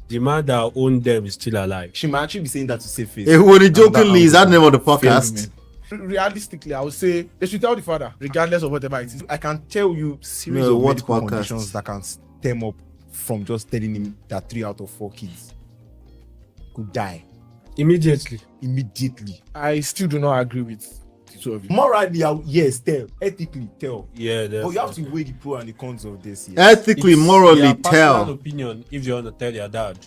the man that owned them is still alive. She might actually be saying that to save face. Jokingly, is that the name of the podcast? Realistically, I would say they should tell the father, regardless of whatever it is. I can tell you series No, of what medical podcast? conditions that can stem up from just telling him that 3 out of 4 kids could die Immediately. immediately. I still do not agree with the two of you. Morally, yes, tell. Ethically, tell. Yeah, But you have to weigh the pro and the cons of this. Yes. Ethically, It's morally, their personal tell. opinion if you want to tell your dad.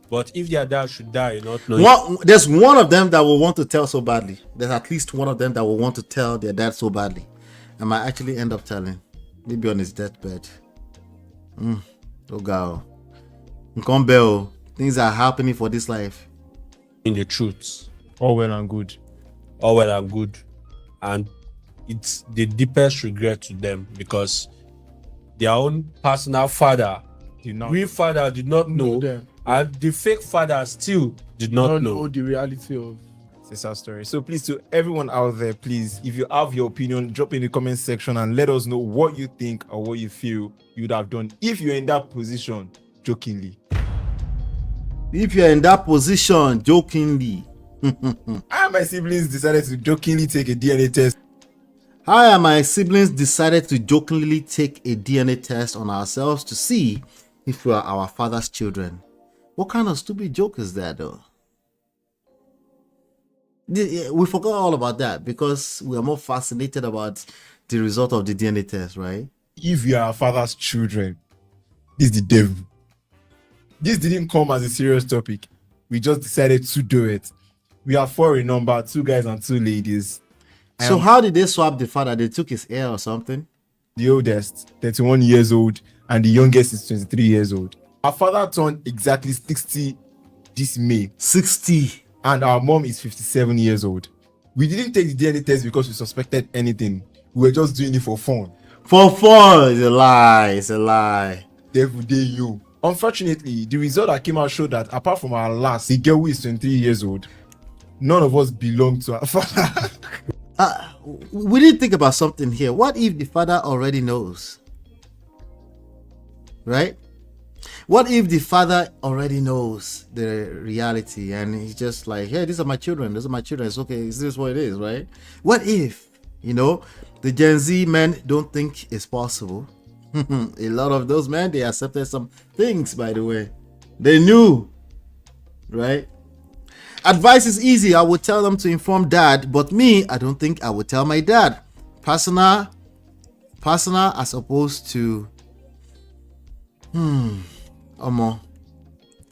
But if their dad should die, not knowing. There's one of them that will want to tell so badly. There's at least one of them that will want to tell their dad so badly. And might actually end up telling. Maybe on his deathbed. Oh God. Nkombeo. Things are happening for this life. In the truth. All well and good. All well and good. And it's the deepest regret to them because their own personal father, real father, did not know. them. And the fake father still did not Don't know. know the reality of It's our story. So please, to everyone out there, please, if you have your opinion, drop in the comment section and let us know what you think or what you feel you'd have done if you're in that position, jokingly. If you're in that position, jokingly. I and my siblings decided to jokingly take a DNA test. I and my siblings decided to jokingly take a DNA test on ourselves to see if we are our father's children. What kind of stupid joke is that, though? We forgot all about that because we are more fascinated about the result of the DNA test, right? If you are our father's children, this is the devil. This didn't come as a serious topic. We just decided to do it. We are 4 in number, 2 guys and 2 ladies. So how did they swap the father? They took his hair or something? The oldest, 31 years old, and the youngest is 23 years old. Our father turned exactly 60 this May. 60. And our mom is 57 years old. We didn't take the DNA test because we suspected anything. We were just doing it for fun. For fun? It's a lie. It's a lie. Devil day you. Unfortunately, the result that came out showed that apart from our last, the girl who is 23 years old, none of us belong to our father. We didn't think about something here. What if the father already knows? Right? What if the father already knows the reality and he's just like, hey, these are my children. These are my children. It's okay. Is this what it is, right? What if, the Gen Z men don't think it's possible? A lot of those men, they accepted some things, by the way. They knew, right? Advice is easy. I would tell them to inform dad, but me, I don't think I would tell my dad. Personal as opposed to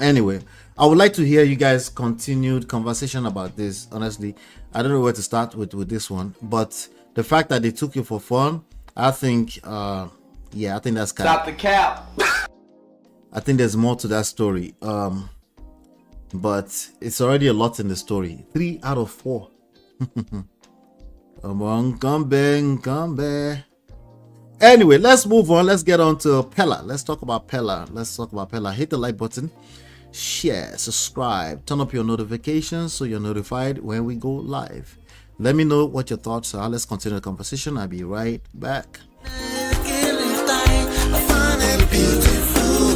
Anyway, I would like to hear you guys continued conversation about this. Honestly, I don't know where to start with this one, but the fact that they took you for fun, I think yeah, I think that's kind Stop the cap. I think there's more to that story. But it's already a lot in the story. 3 out of 4. Come back. Anyway, let's move on. Let's get on to Peller. Let's talk about Peller. Hit the like button, share, subscribe, turn up your notifications so you're notified when we go live. Let me know what your thoughts are. Let's continue the conversation. I'll be right back.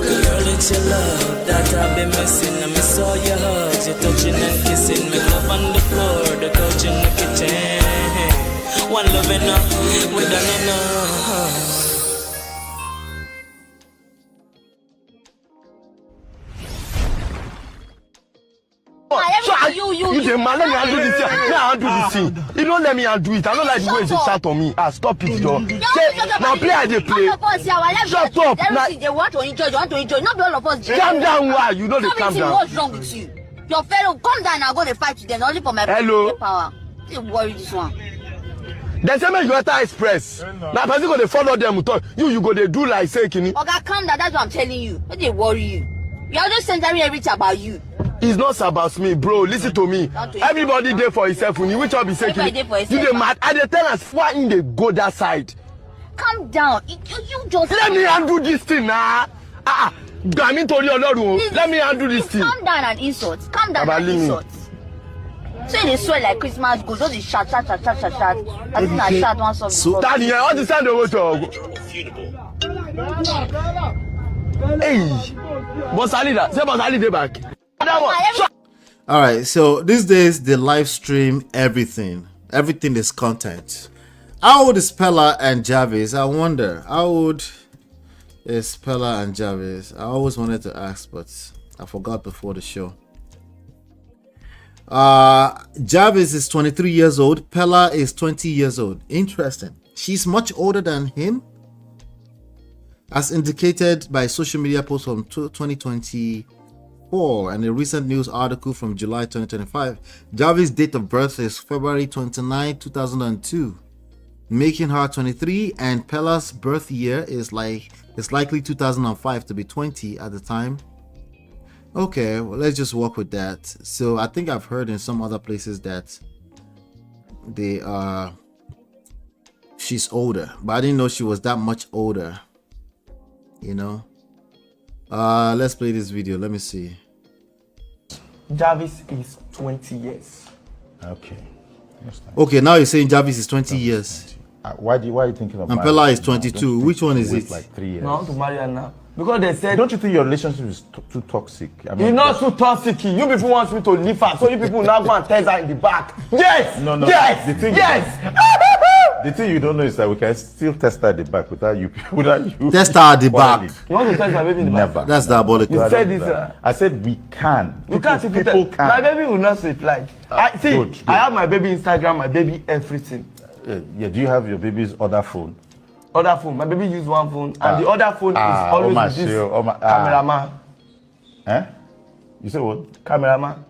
Girl, it's your love that I've been missing. I miss all your hugs, your touching and kissing. Make love on the floor, the couch in the kitchen. One love enough, we done enough. You the man, let me undo this thing. Let me undo this thing. You don't let me undo it. I don't like the way you shout on me. Stop it, Joe. Now play as they play. Shut up. They want to enjoy. Not all of us. Calm down, why? You know they calm down. What's wrong with you? Your fellow, come down and I'm going to fight with them only for my power. Don't worry this one. They say make you enter express. Now person go to follow them. You go to do like say kini. Okay, calm down. That's what I'm telling you. Don't they worry you. You're just centering everything about you. It's not about me, bro. Listen to me. Everybody there for himself. Which one be saying? You the mad. I dey tell us why in they go that side. Calm down. You just let me undo this thing now. Let me undo this thing. Calm down and insult. Calm down and insult. So they swear like Christmas goes. All the shout. I think I shout once of the Daddy, all the sound of hey, boss Ali, say boss Ali dey back. All right, so these days they live stream everything is content. How old is Peller and Jarvis? I wonder how old is Peller and Jarvis. I always wanted to ask, but I forgot before the show. Jarvis is 23 years old. Peller is 20 years old. Interesting. She's much older than him, as indicated by social media posts from 2024 and a recent news article from July 2025. Jarvis' date of birth is February 29, 2002, making her 23, and Peller's birth year is likely 2005 to be 20 at the time. Okay, well, let's just work with that. So I think I've heard in some other places that she's older, but I didn't know she was that much older. You know, let's play this video. Let me see. Jarvis is 20 years. Okay, now you're saying Jarvis is 20 years. Why are you thinking of? And Peller is 22. Which one is it? Like 3 years. No, I want to marry her now because they said. Don't you think your relationship is too toxic? I mean, it's not too toxic. You people want me to leave her, so you people now go and test her in the back. Yes. No. Yes. The thing you don't know is that we can still test her at the back without you. Test her at the back. You want to test my baby in the back? Never. That's diabolical. You said this. I said we can. You can't. People can. My baby will not reply. I have my baby Instagram, my baby everything. Yeah. Do you have your baby's other phone? Other phone. My baby use one phone, and the other phone is always with this cameraman. You say what? Cameraman.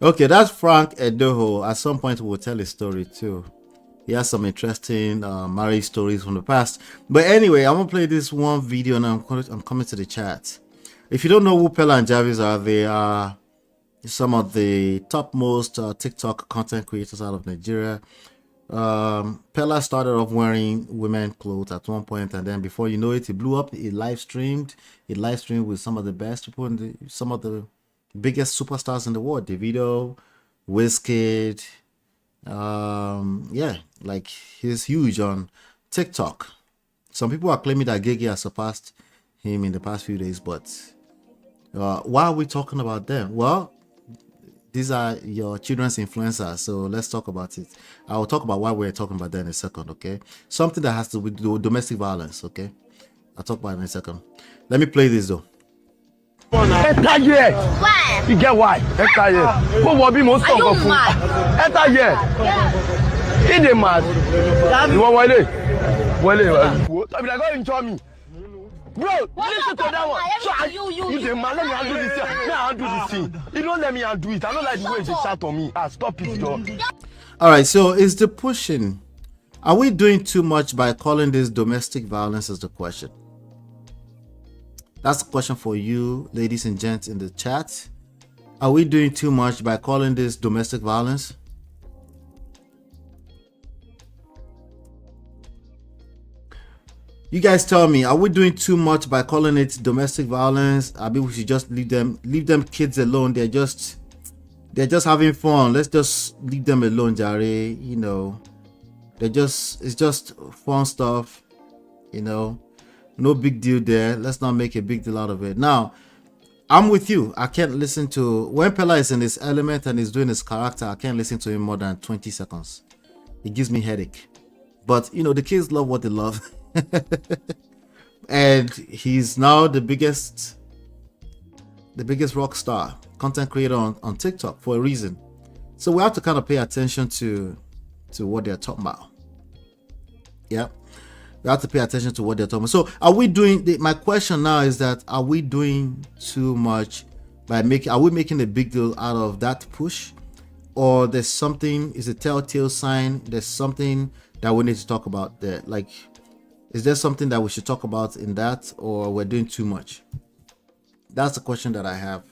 Okay, that's Frank Edoho. At some point, we'll tell his story too. He has some interesting marriage stories from the past. But anyway, I'm gonna play this one video, and I'm coming to the chat. If you don't know who Peller and Jarvis are, they are some of the topmost TikTok content creators out of Nigeria. Peller started off wearing women clothes at one point, and then before you know it, he blew up. He live streamed with some of the best people and some of the biggest superstars in the world. Davido, Wizkid. Yeah, like he's huge on TikTok. Some people are claiming that Gigi has surpassed him in the past few days, but why are we talking about them? Well, these are your children's influencers, so let's talk about it. I will talk about why we're talking about that in a second, okay? Something that has to do with domestic violence, okay? I'll talk about it in a second. Let me play this though. Enter here. Why? You get why? Enter here. But what be most Are you of mad? Enter here. He dey mad. You want Wale? I be like, go enjoy me. Bro, listen to that one. So you the man, let me undo this thing. Let me undo this thing. You don't let me undo it. I don't like the way you shout on me. Stop it, yo. All right, so is the pushing, are we doing too much by calling this domestic violence is the question? That's the question for you, ladies and gents in the chat. Are we doing too much by calling this domestic violence? You guys tell me, are we doing too much by calling it domestic violence? I mean, we should just leave them kids alone. They're just having fun. Let's just leave them alone, Jare. You know, it's just fun stuff, you know, no big deal there. Let's not make a big deal out of it. Now, I'm with you. I can't listen to, when Peller is in his element and he's doing his character, I can't listen to him more than 20 seconds. It gives me headache. But, you know, the kids love what they love. And he's now the biggest rock star, content creator on TikTok for a reason. So we have to kind of pay attention to what they're talking about. Yeah, we have to pay attention to what they're talking about. So are we doing, my question now is that, are we doing too much by are we making a big deal out of that push? Or there's something, is a telltale sign, there's something that we need to talk about there? Like, is there something that we should talk about in that, or we're doing too much? That's the question that I have.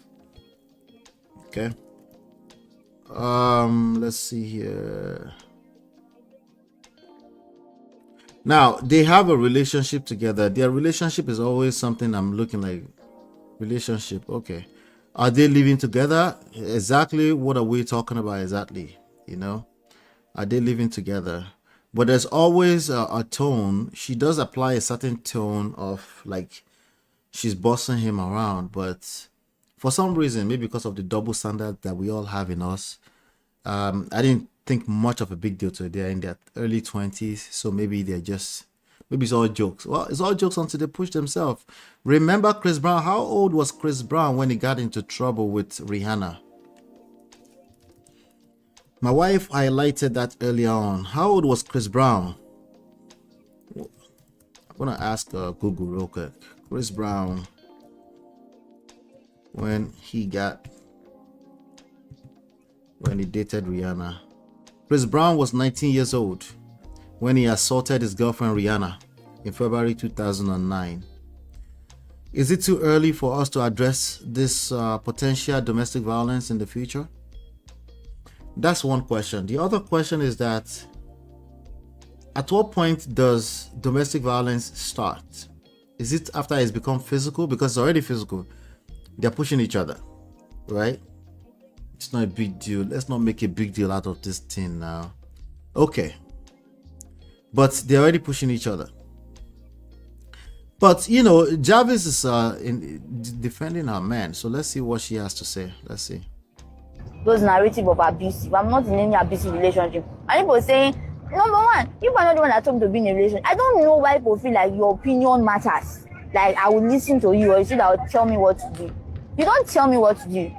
Okay. Let's see here. Now, they have a relationship together. Their relationship is always something I'm looking like. Relationship, okay. Are they living together? Exactly what are we talking about exactly? You know? Are they living together? But there's always a tone. She does apply a certain tone of like she's bossing him around, but for some reason, maybe because of the double standard that we all have in us, I didn't think much of a big deal to it. They're in their early 20s, so maybe it's all jokes. Well, it's all jokes until they push themselves. Remember Chris Brown? How old was Chris Brown when he got into trouble with Rihanna? My wife highlighted that earlier on. How old was Chris Brown? I'm gonna ask Google real quick. Chris Brown, when he dated Rihanna. Chris Brown was 19 years old when he assaulted his girlfriend Rihanna in February 2009. Is it too early for us to address this potential domestic violence in the future? That's one question. The other question is that, at what point does domestic violence start? Is it after it's become physical? Because it's already physical. They're pushing each other, right? It's not a big deal. Let's not make a big deal out of this thing now. Okay. But they're already pushing each other. But, you know, Jarvis is defending her man. So let's see what she has to say. Let's see. Those narrative of abusive. I'm not in any abusive relationship. And people saying, number one, you are not the one that told me to be in a relationship. I don't know why people feel like your opinion matters. Like I will listen to you, or you should tell me what to do. You don't tell me what to do.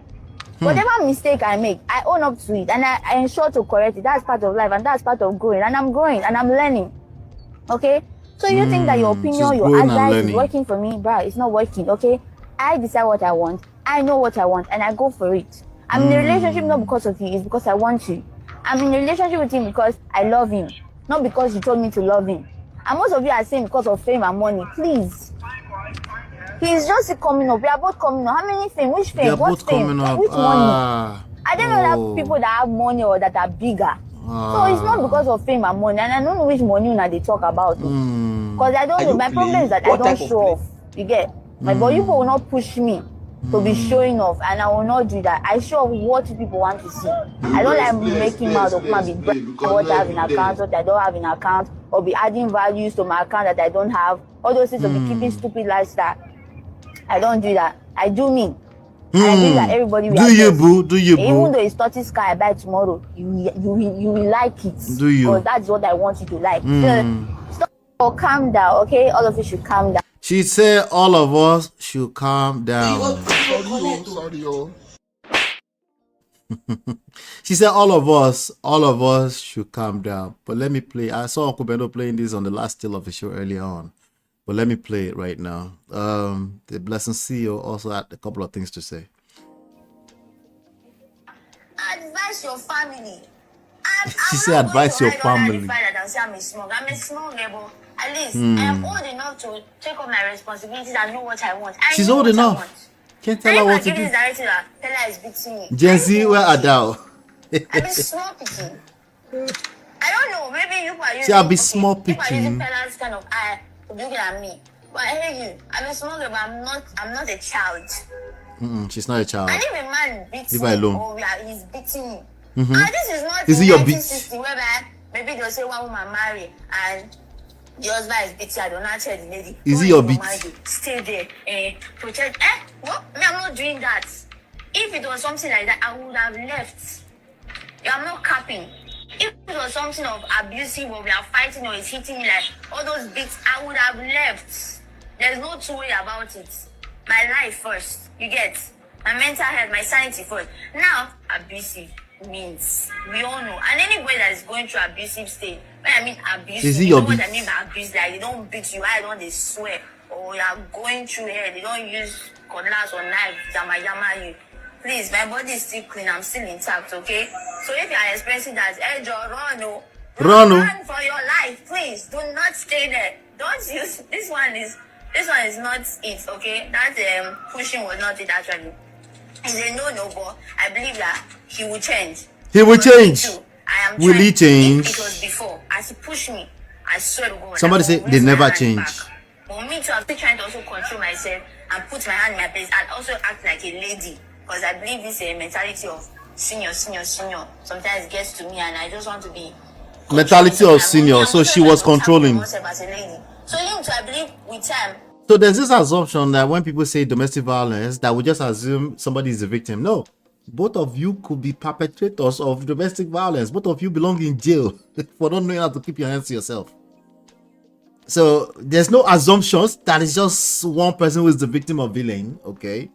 Whatever mistake I make, I own up to it, and I ensure to correct it. That's part of life, and that's part of growing. And I'm growing, and I'm learning. Okay? So you think that your opinion, your advice is working for me, bruh? It's not working. Okay? I decide what I want. I know what I want, and I go for it. I'm in a relationship not because of you, it's because I want to. I'm in a relationship with him because I love him, not because he told me to love him. And most of you are saying because of fame and money. Please. He's just coming up. We are both coming up. How many fame? Which fame? What fame? Which money? I don't know that people that have money or that are bigger. So it's not because of fame and money. And I don't know which money they talk about. Because I don't know. My problem is that I don't show off. You get? My body people will not push me to be showing off, and I will not do that. I show what people want to see. I don't like making mouth of my big what I have in account, what I don't have in account, or be adding values to my account that I don't have. All those things, to be keeping stupid lifestyle. I don't do that. I do me. I believe that everybody will. Do you, boo? Do you, boo? Even though it's 30 sky I buy tomorrow, you will like it. Do you? Because that's what I want you to like. So, stop or calm down, okay? All of you should calm down. She said all of us should calm down. She said all of us should calm down. But let me play. I saw Uncle Bendo playing this on the last still of the show earlier on. but let me play it right now. The Blessing CEO also had a couple of things to say. Advise your family. She said advise your family. I'm a small girl, but at least I am old enough to take on my responsibilities and know what I want. She's old enough. Can't tell her what to do. Peller is beating me. Gen Z, where are thou? I be small picking. I don't know. Maybe you are using. See, I'll be small You are using picking. Peller's kind of eye to look at me. But I hear you. I'm a small girl, but I'm not a child. She's not a child. And if a man beats Leave me, her alone. or he's beating me, Mhm. this is not Is it your beat? 1960 whereby maybe they'll say one woman marry and the husband is beating. I don't know tell the lady. Is "Oh, it your you beat?" marry, stay there, protect. What? Me, I'm not doing that. If it was something like that, I would have left. I'm not capping. If it was something of abusive or we are fighting or it's hitting me like all those beats, I would have left. There's no two way about it. My life first, you get? My mental health, my sanity first. Now, abusive means we all know. And anybody that is going through abusive state, when I mean abusive, Is it you your know what beat? I mean by abuse? Like they don't beat you, I don't they swear, or you are going through here, they don't use cutlass or knife, yama you. Please, my body is still clean, I'm still intact, okay? So if you are experiencing that, hey Joe, run for your life, please. Do not stay there. Don't use this one is not it, okay? That pushing was not it actually. It's a no, but I believe that he will change. He will change. I am Will he trying. change? It was before. As he pushed me, I swear to God. Somebody I say will they raise my never hand change. back. But me too, I'm still trying to also control myself and put my hand in my place and also act like a lady. Because I believe this mentality of senior sometimes gets to me and I just want to be Mentality of senior, so she was controlling. myself as a lady. So him too, I believe with time. So there's this assumption that when people say domestic violence, that we just assume somebody is a victim. No, both of you could be perpetrators of domestic violence. Both of you belong in jail for not knowing how to keep your hands to yourself. So there's no assumptions that it's just one person who is the victim or villain. Okay,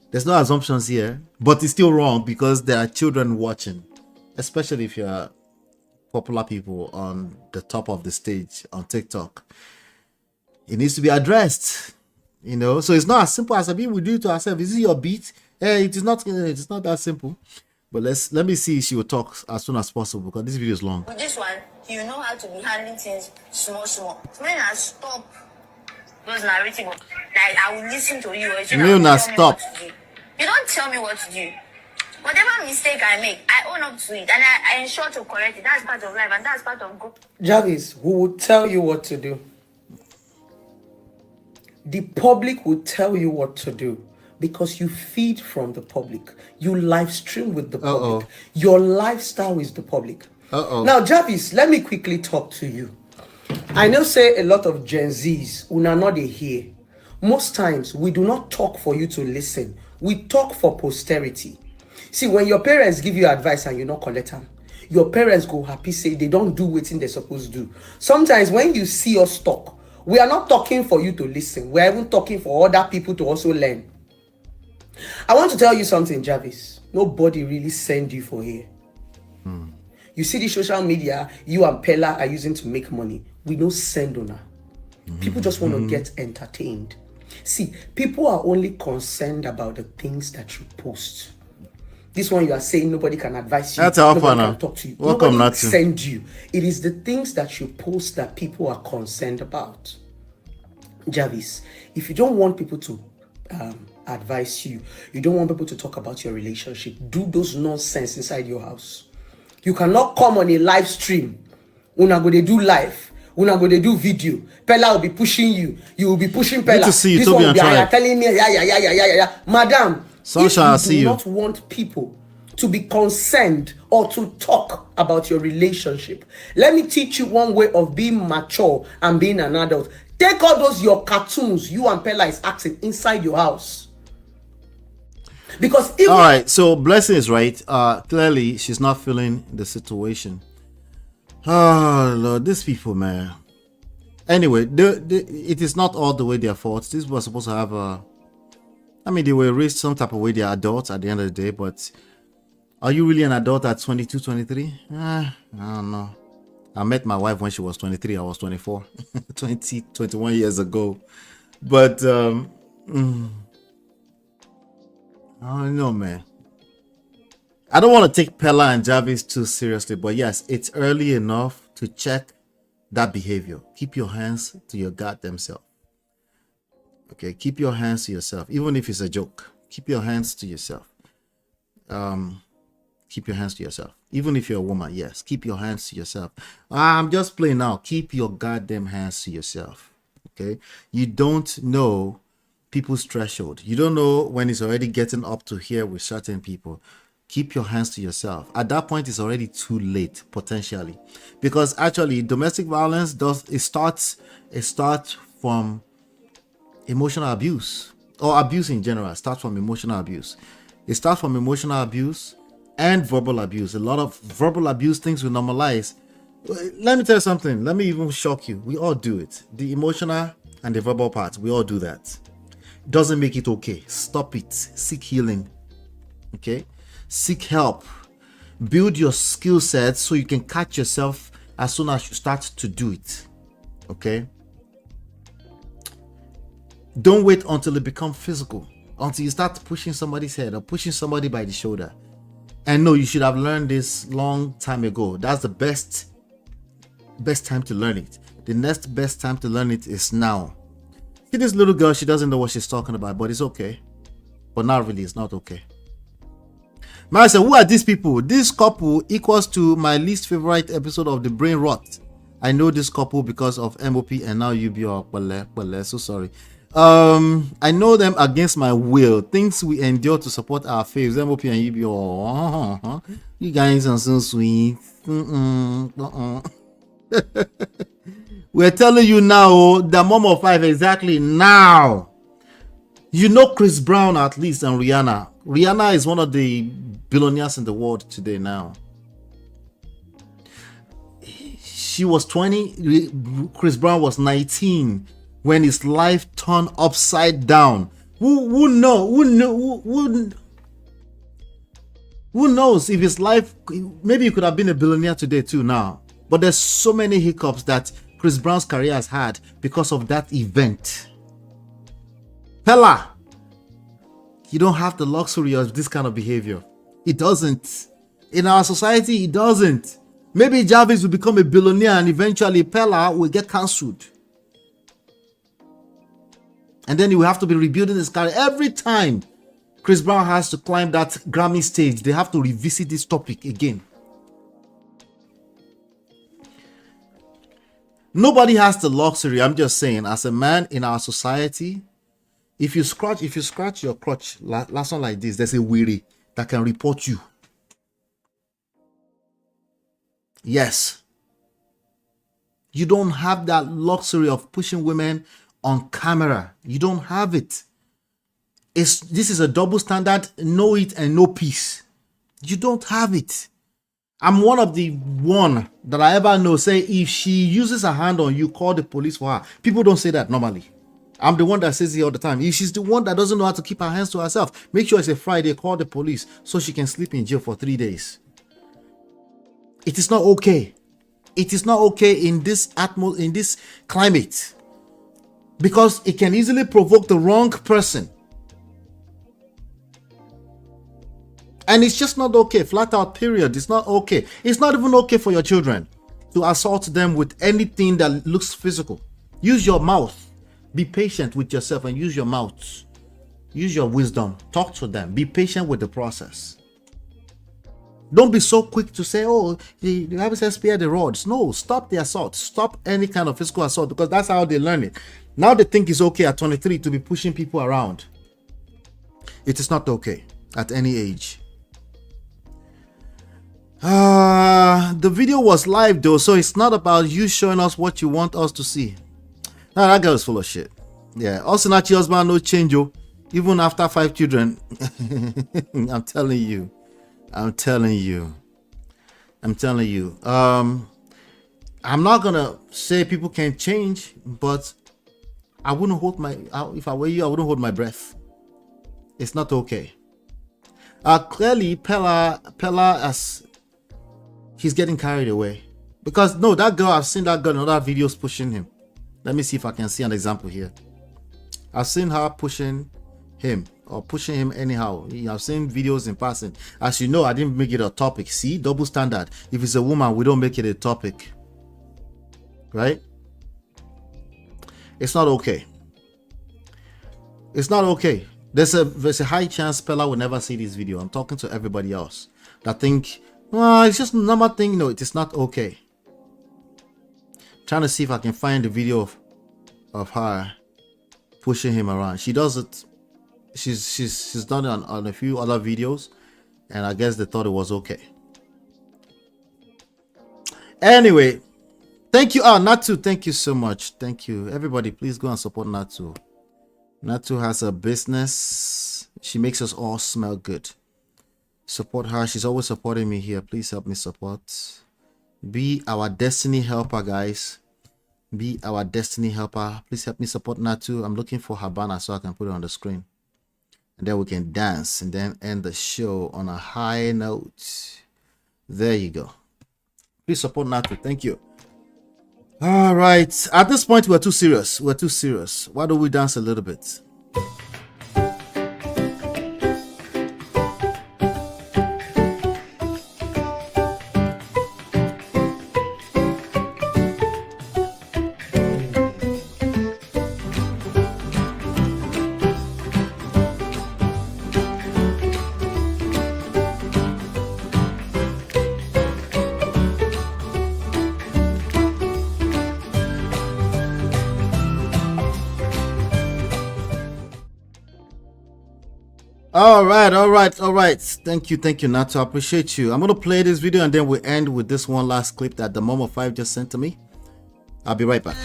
there's no assumptions here, but it's still wrong because there are children watching, especially if you're popular people on the top of the stage on TikTok. It needs to be addressed, you know. So it's not as simple as we do to ourselves. Is it your beat? It is not. It's not that simple. But let me see if she will talk as soon as possible because this video is long. With this one, you know how to be handling things small. So when I stop those narrative, like I will listen to you. Stop. You don't tell me what to do. Whatever mistake I make, I own up to it and I ensure to correct it. That's part of life and that's part of growth. Jarvis, who will tell you what to do? The public will tell you what to do because you feed from the public. You live stream with the public. Your lifestyle is the public. Now, Jarvis, let me quickly talk to you. I know say a lot of Gen Zs who are not here. Most times, we do not talk for you to listen. We talk for posterity. See, when your parents give you advice and you not collect them, your parents go happy say they don't do what they're supposed to do. Sometimes when you see us talk, we are not talking for you to listen. We are even talking for other people to also learn. I want to tell you something, Jarvis. Nobody really send you for here. You see the social media you and Peller are using to make money. We don't send on her. People just want to get entertained. See, people are only concerned about the things that you post. This one you are saying nobody can advise you. That's our nobody partner. can talk to you. Welcome, nobody Natsu. send you. It is the things that you post that people are concerned about. Jarvis, if you don't want people to advise you, you don't want people to talk about your relationship, do those nonsense inside your house. You cannot come on a live stream. Una go dey do live. Una go dey do video. Peller will be pushing you. You will be pushing Peller. Good to see you, this Toby one will and be Tribe. telling me, yeah. Madam, Sunshine, I if see you do you. not want people to be concerned or to talk about your relationship, let me teach you one way of being mature and being an adult. Take all those your cartoons you and Peller is acting inside your house. Because if all right, so Blessing is right. Clearly she's not feeling the situation. Oh Lord, these people, man. Anyway, it is not all the way their fault. This was supposed to have a, I mean, they were raised some type of way. They're adults at the end of the day, but are you really an adult at 22, 23? I don't know. I met my wife when she was 23. I was 24, 21 years ago. But I don't know, man. I don't want to take Peller and Jarvis too seriously, but yes, it's early enough to check that behavior. Keep your hands to your goddamn self. Okay, keep your hands to yourself, even if it's a joke. Keep your hands to yourself. Keep your hands to yourself. Even if you're a woman, yes, keep your hands to yourself. I'm just playing now. Keep your goddamn hands to yourself. Okay, you don't know people's threshold. You don't know when it's already getting up to here with certain people. Keep your hands to yourself. At that point, it's already too late, potentially, because actually domestic violence starts from emotional abuse, or abuse in general. It starts from emotional abuse. It starts from emotional abuse and verbal abuse. A lot of verbal abuse things we normalize. Let me tell you something. Let me even shock you. We all do it. The emotional and the verbal part, we all do that. Doesn't make it okay. Stop it. Seek healing. Okay? Seek help. Build your skill set so you can catch yourself as soon as you start to do it. Okay? Don't wait until it becomes physical, until you start pushing somebody's head or pushing somebody by the shoulder. And no, you should have learned this long time ago. That's the best time to learn it. The next best time to learn it is now. See this little girl, she doesn't know what she's talking about, but it's okay. But not really, it's not okay. Man, I said, who are these people? This couple equals to my least favorite episode of The Brain Rot. I know this couple because of MOP and now UB or Peller, so sorry. I know them against my will. Things we endure to support our faves. MOP and UB. You guys are so sweet. We're telling you now, the mom of five exactly now. You know Chris Brown at least and Rihanna. Rihanna is one of the billionaires in the world today now. She was 20. Chris Brown was 19 when his life turned upside down. Who knows if his life, maybe he could have been a billionaire today too now. But there's so many hiccups that Chris Brown's career has had because of that event. Peller, you don't have the luxury of this kind of behavior. It doesn't. In our society, it doesn't. Maybe Jarvis will become a billionaire and eventually Peller will get cancelled. And then he will have to be rebuilding his career. Every time Chris Brown has to climb that Grammy stage, they have to revisit this topic again. Nobody has the luxury. I'm just saying, as a man in our society, if you scratch your crotch last one like this, there's a weary that can report you. Yes. You don't have that luxury of pushing women on camera. You don't have it. This is a double standard. Know it and no peace. You don't have it. I'm one of the one that I ever know say if she uses her hand on you, call the police for her. People don't say that normally. I'm the one that says it all the time. If she's the one that doesn't know how to keep her hands to herself, make sure it's a Friday, call the police so she can sleep in jail for 3 days. It is not okay. It is not okay in this in this climate, because it can easily provoke the wrong person. And it's just not okay. Flat out, period. It's not okay. It's not even okay for your children to assault them with anything that looks physical. Use your mouth. Be patient with yourself and use your mouth. Use your wisdom. Talk to them. Be patient with the process. Don't be so quick to say, oh, the Bible says spare the rods. No, stop the assault. Stop any kind of physical assault, because that's how they learn it. Now they think it's okay at 23 to be pushing people around. It is not okay at any age. The video was live though, so it's not about you showing us what you want us to see. Nah, that girl is full of shit. Yeah, Osinachi husband no change, oh. Even after 5 children. I'm telling you. I'm not gonna say people can't change, but I wouldn't hold my, if I were you, I wouldn't hold my breath. It's not okay. Clearly Peller, as he's getting carried away. Because no, that girl, I've seen that girl in other videos pushing him. Let me see if I can see an example here. I've seen her pushing him or pushing him anyhow. I've seen videos in passing. As you know, I didn't make it a topic. See, double standard. If it's a woman, we don't make it a topic. Right? It's not okay. It's not okay. There's a high chance Peller will never see this video. I'm talking to everybody else that think, well, it's just a normal thing. No, it is not okay. Trying to see if I can find the video of her pushing him around. She does it. She's done it on a few other videos, and I guess they thought it was okay. Anyway, thank you. Natu, thank you so much. Thank you, everybody. Please go and support Natu. Natu has a business. She makes us all smell good. Support her. She's always supporting me here. Please help me support. Be our destiny helper, guys. Be our destiny helper. Please help me support Natu. I'm looking for her banner so I can put it on the screen. And then we can dance and then end the show on a high note. There you go. Please support Natu. Thank you. All right. At this point, we're too serious. We're too serious. Why don't we dance a little bit? All right. Thank you, Nato. I appreciate you. I'm gonna play this video and then we end with this one last clip that the Momo 5 just sent to me. I'll be right back.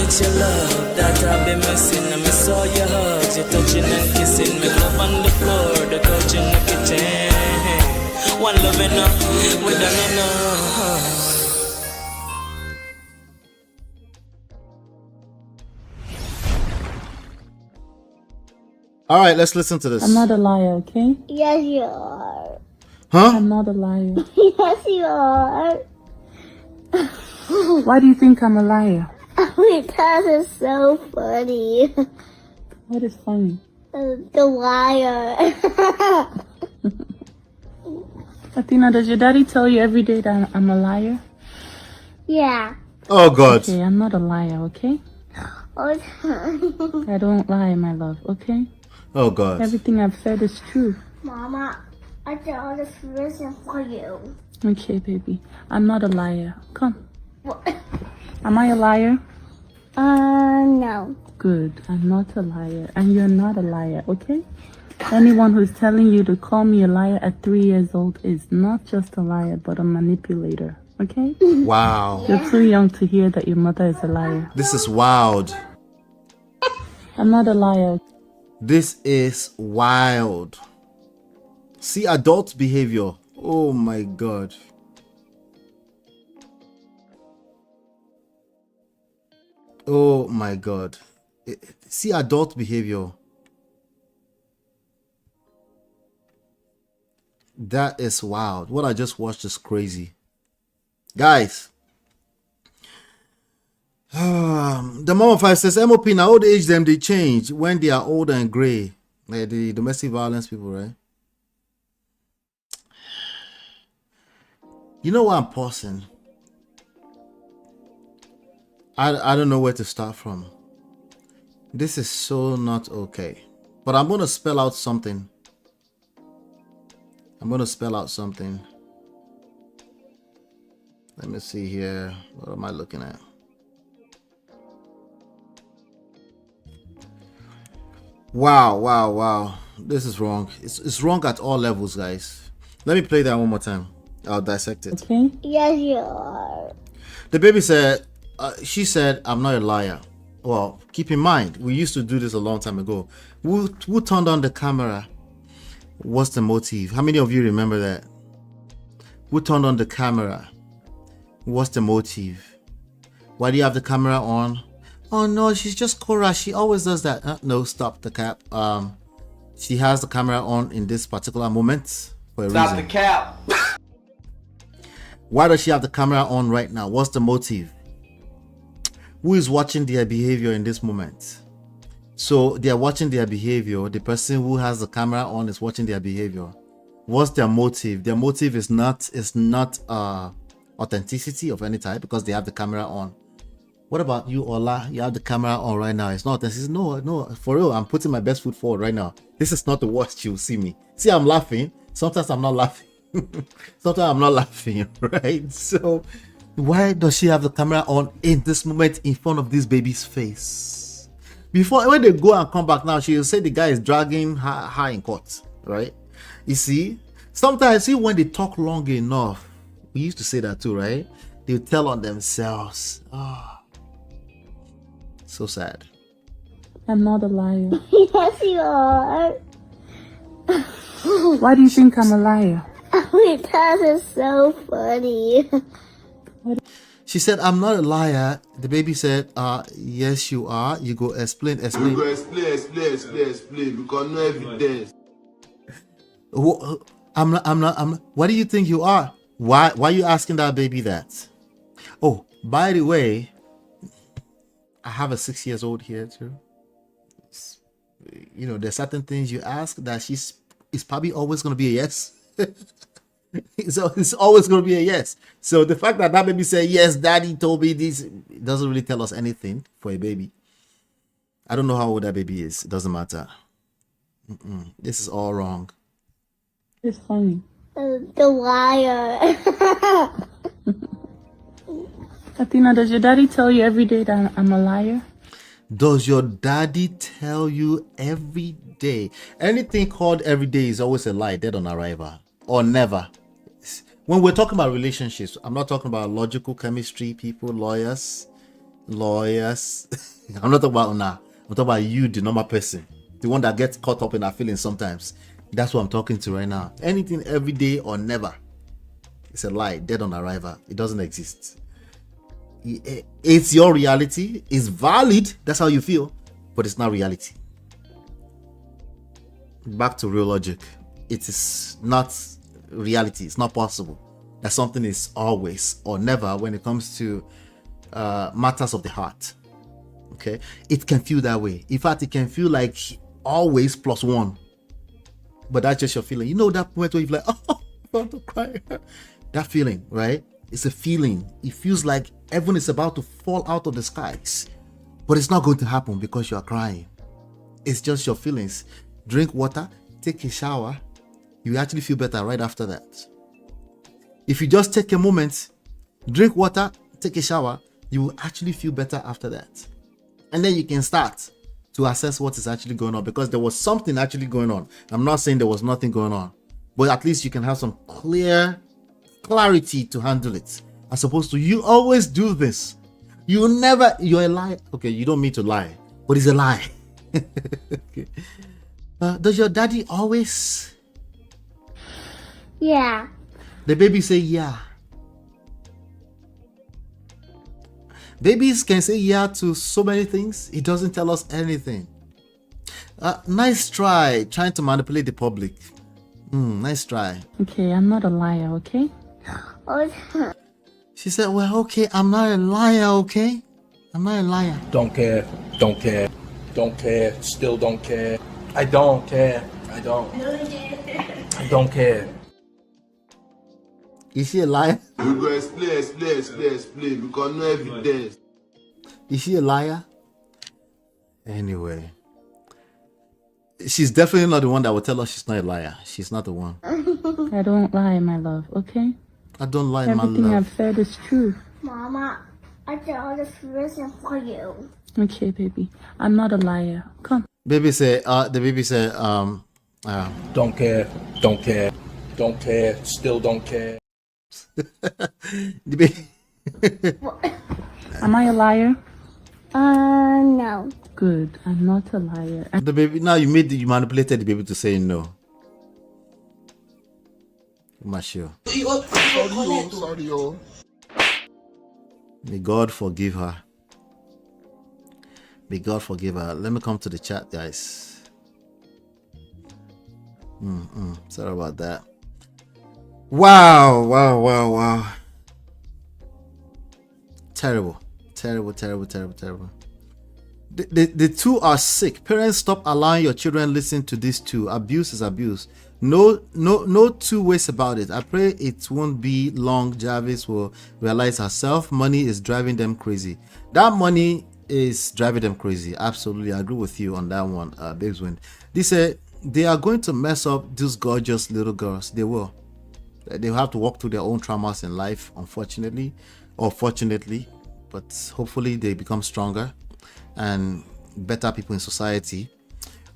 It's your love that I've been missing. I miss all your hugs, your touching and kissing. Me love on the floor, the couch in the kitchen. One love enough, we done enough. All right, let's listen to this. I'm not a liar, okay? Yes, you are. Huh? I'm not a liar. Yes, you are. Why do you think I'm a liar? Because it's so funny. What is funny? The liar. Athena, does your daddy tell you every day that I'm a liar? Yeah. Oh, God. Okay, I'm not a liar, okay? All the time. I don't lie, my love, okay? Oh, God. Everything I've said is true. Mama, I did all this reason for you. Okay, baby. I'm not a liar. Come. What? Am I a liar? No. Good. I'm not a liar. And you're not a liar, okay? Anyone who's telling you to call me a liar at 3 years old is not just a liar, but a manipulator, okay? Wow. You're too young to hear that your mother is a liar. This is wild. I'm not a liar. This is wild. See adult behavior. Oh my God. Oh my God. See adult behavior. That is wild. What I just watched is crazy. Guys. The Mama 5 says MOP now old age them they change when they are old and gray. Like the domestic violence people, right? You know what I'm pausing? I don't know where to start from. This is so not okay. But I'm gonna spell out something. Let me see here. What am I looking at? Wow. This is wrong. It's wrong at all levels, guys. Let me play that one more time. I'll dissect it. Okay. Yes, you are. The baby said, she said, I'm not a liar. Well, keep in mind, we used to do this a long time ago. Who turned on the camera? What's the motive? How many of you remember that? Who turned on the camera? What's the motive? Why do you have the camera on? Oh no, she's just Korra. She always does that. No, stop the cap. She has the camera on in this particular moment. For a Stop reason. the cap. Why does she have the camera on right now? What's the motive? Who is watching their behavior in this moment? So they are watching their behavior. The person who has the camera on is watching their behavior. What's their motive? Their motive is not authenticity of any type because they have the camera on. What about you, Ola? You have the camera on right now. It's not authenticity. No, for real. I'm putting my best foot forward right now. This is not the worst you'll see me. See, I'm laughing. Sometimes I'm not laughing. Sometimes I'm not laughing, right? So why does she have the camera on in this moment in front of this baby's face? Before, when they go and come back now, she'll say the guy is dragging her in court, right? You see, sometimes see when they talk long enough, we used to say that too, right? They'll tell on themselves. So sad. I'm not a liar. Yes, you are. Why do you think I'm a liar? Because it's so funny. She said, I'm not a liar. The baby said, yes, you are. You go explain. You go explain because no evidence. I'm not. What do you think you are? Why are you asking that baby that? Oh, by the way, I have a 6 years old here too. You know, there's certain things you ask that it's probably always going to be a yes. It's always going to be a yes. So the fact that baby said, yes, daddy told me this, it doesn't really tell us anything for a baby. I don't know how old that baby is. It doesn't matter. This is all wrong. It's funny. The liar. Athena, does your daddy tell you every day that I'm a liar? Does your daddy tell you every day? Anything called every day is always a lie, dead on arrival, or never. When we're talking about relationships, I'm not talking about logical chemistry people, lawyers. I'm not talking about now. I'm talking about you, the normal person, the one that gets caught up in our feelings sometimes. That's what I'm talking to right now. Anything every day or never, it's a lie, dead on arrival. It doesn't exist. It's your reality. It's valid. That's how you feel, but it's not reality. Back to real logic. It is not reality. It's not possible that something is always or never when it comes to matters of the heart. Okay, it can feel that way. In fact, it can feel like always plus one, but that's just your feeling. You know that moment where you're like, oh, I'm about to cry. That feeling, right? It's a feeling. It feels like heaven is about to fall out of the skies, but it's not going to happen because you are crying. It's just your feelings. Drink water, take a shower. You actually feel better right after that. If you just take a moment, drink water, take a shower, you will actually feel better after that. And then you can start to assess what is actually going on, because there was something actually going on. I'm not saying there was nothing going on, but at least you can have some clarity to handle it, as opposed to you always do this. You're a liar. Okay, you don't mean to lie, but it's a lie. Okay. Does your daddy always? Yeah. The baby say yeah. Babies can say yeah to so many things. It doesn't tell us anything. Nice trying to manipulate the public. Nice try. Okay, I'm not a liar, okay? She said, well, okay, I'm not a liar, okay? I'm not a liar. Don't care, still don't care. I don't care, I don't care. Is she a liar? You go explain because no evidence. Is she a liar? Anyway, she's definitely not the one that will tell us she's not a liar. She's not the one. I don't lie, my love, okay? I don't lie, my love. Everything I've said is true. Mama, I did all this reason for you. Okay, baby. I'm not a liar. Come. The baby said, don't care, still don't care. The baby. Am I a liar? No. Good. I'm not a liar. The baby. Now you manipulated the baby to say no. I'm not sure. Sorry. May God forgive her. May God forgive her. Let me come to the chat, guys. Sorry about that. Wow. Terrible. The two are sick. Parents, stop allowing your children listen to these two. Abuse is abuse. No two ways about it. I pray it won't be long. Jarvis will realize herself. Money is driving them crazy. That money is driving them crazy. Absolutely, I agree with you on that one, Babes Wind. They say they are going to mess up these gorgeous little girls. They will. They'll have to walk through their own traumas in life, unfortunately, or fortunately. But hopefully they become stronger and better people in society.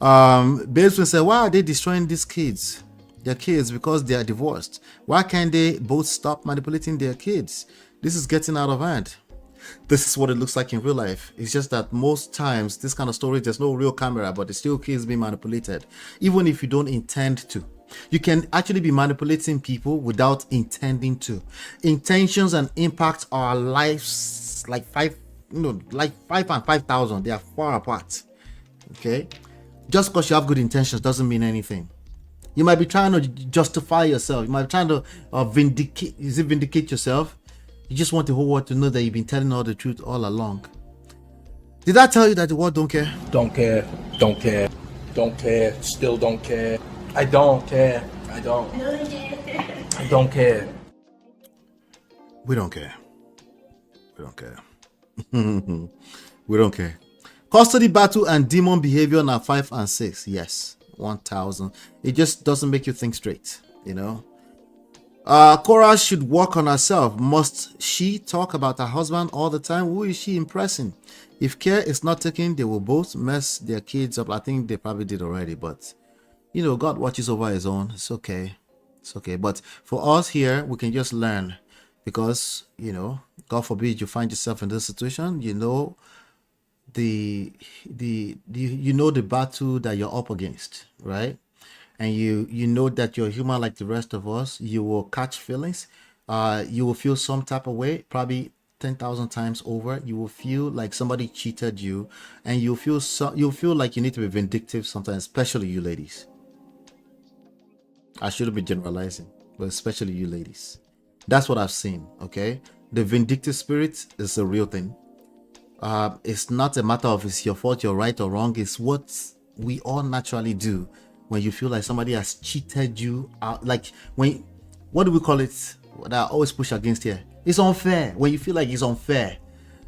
Babes will say, why are they destroying these kids? Their kids, because they are divorced. Why can't they both stop manipulating their kids? This is getting out of hand. This is what it looks like in real life. It's just that most times this kind of story, there's no real camera, but it's still kids being manipulated, even if you don't intend to. You can actually be manipulating people without intending to. Intentions and impact our lives like 5 and 5,000. They are far apart. Okay, just because you have good intentions doesn't mean anything. You might be trying to justify yourself. You might be trying to vindicate yourself. You just want the whole world to know that you've been telling all the truth all along. Did I tell you that the world don't care? Don't care. Still don't care. I don't care. I don't care. We don't care. We don't care. Custody battle and demon behavior now 5 and 6. Yes, 1,000. It just doesn't make you think straight, you know. Korra should work on herself. Must she talk about her husband all the time? Who is she impressing? If care is not taken, they will both mess their kids up. I think they probably did already, but you know, God watches over his own. It's okay. But for us here, we can just learn, because you know, God forbid you find yourself in this situation. You know the battle that you're up against, right? And you know that you're human like the rest of us. You will catch feelings. You will feel some type of way, probably 10,000 times over. You will feel like somebody cheated you, and you'll feel like you need to be vindictive sometimes, especially you ladies. I shouldn't be generalizing, but especially you ladies. That's what I've seen. Okay, the vindictive spirit is a real thing. It's not a matter of it's your fault, you're right or wrong. It's what we all naturally do when you feel like somebody has cheated you out. Like what do we call it? What I always push against here. It's unfair. When you feel like it's unfair,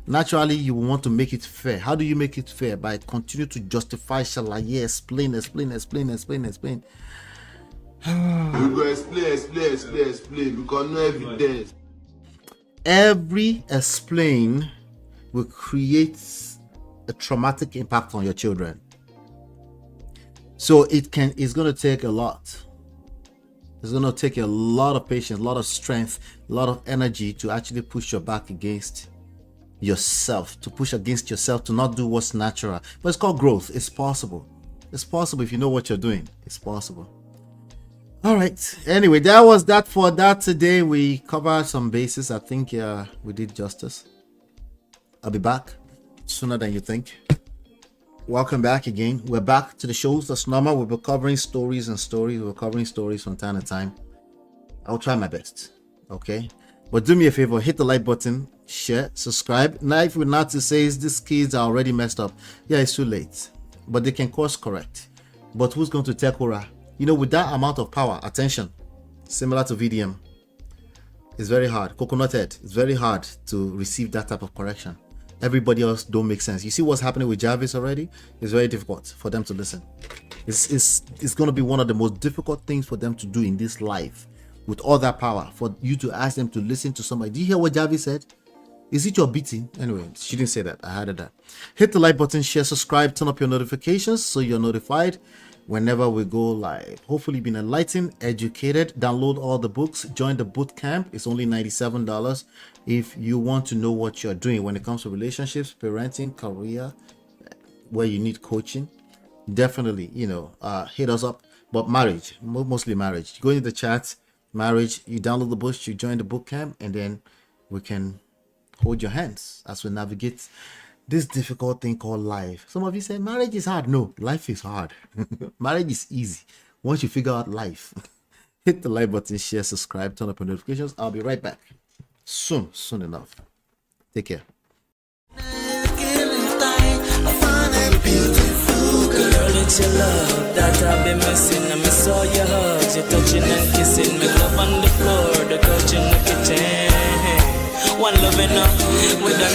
naturally you want to make it fair. How do you make it fair? By continue to justify, explain. We go explain because no evidence. Every explain will create a traumatic impact on your children. So it's going to take a lot. It's going to take a lot of patience, a lot of strength, a lot of energy to actually push your back against yourself, to push against yourself, to not do what's natural. But it's called growth. It's possible. It's possible if you know what you're doing. It's possible. All right. Anyway, that was that for that today. We covered some bases. I think we did justice. I'll be back sooner than you think. Welcome back again. We're back to the shows. That's normal. We'll be covering stories. We're covering stories from time to time. I'll try my best. Okay. But do me a favor, hit the like button, share, subscribe. Now, if Renata says these kids are already messed up, yeah, it's too late. But they can course correct. But who's going to tell Korra? You know, with that amount of power, attention, similar to VDM, it's very hard. Coconut head, it's very hard to receive that type of correction. Everybody else don't make sense. You see what's happening with Jarvis already? It's very difficult for them to listen. It's going to be one of the most difficult things for them to do in this life. With all that power, for you to ask them to listen to somebody. Did you hear what Jarvis said? Is it your beating? Anyway, she didn't say that. I heard that. Hit the like button, share, subscribe, turn up your notifications so you're notified whenever we go live. Hopefully you've been enlightened, educated. Download all the books. Join the boot camp. It's only $97 if you want to know what you're doing when it comes to relationships, parenting, career, where you need coaching. Definitely, hit us up. But marriage, mostly marriage. You go into the chat, marriage, you download the books, you join the boot camp, and then we can hold your hands as we navigate this difficult thing called life. Some of you say marriage is hard. No, life is hard. Marriage is easy once you figure out life. Hit the like button, share, subscribe, turn up your notifications. I'll be right back soon enough. Take care. Girl, it's your love that I've been missing. I miss all your hugs, your touching and kissing. Me love on the floor, the couch in the kitchen. One loving up with a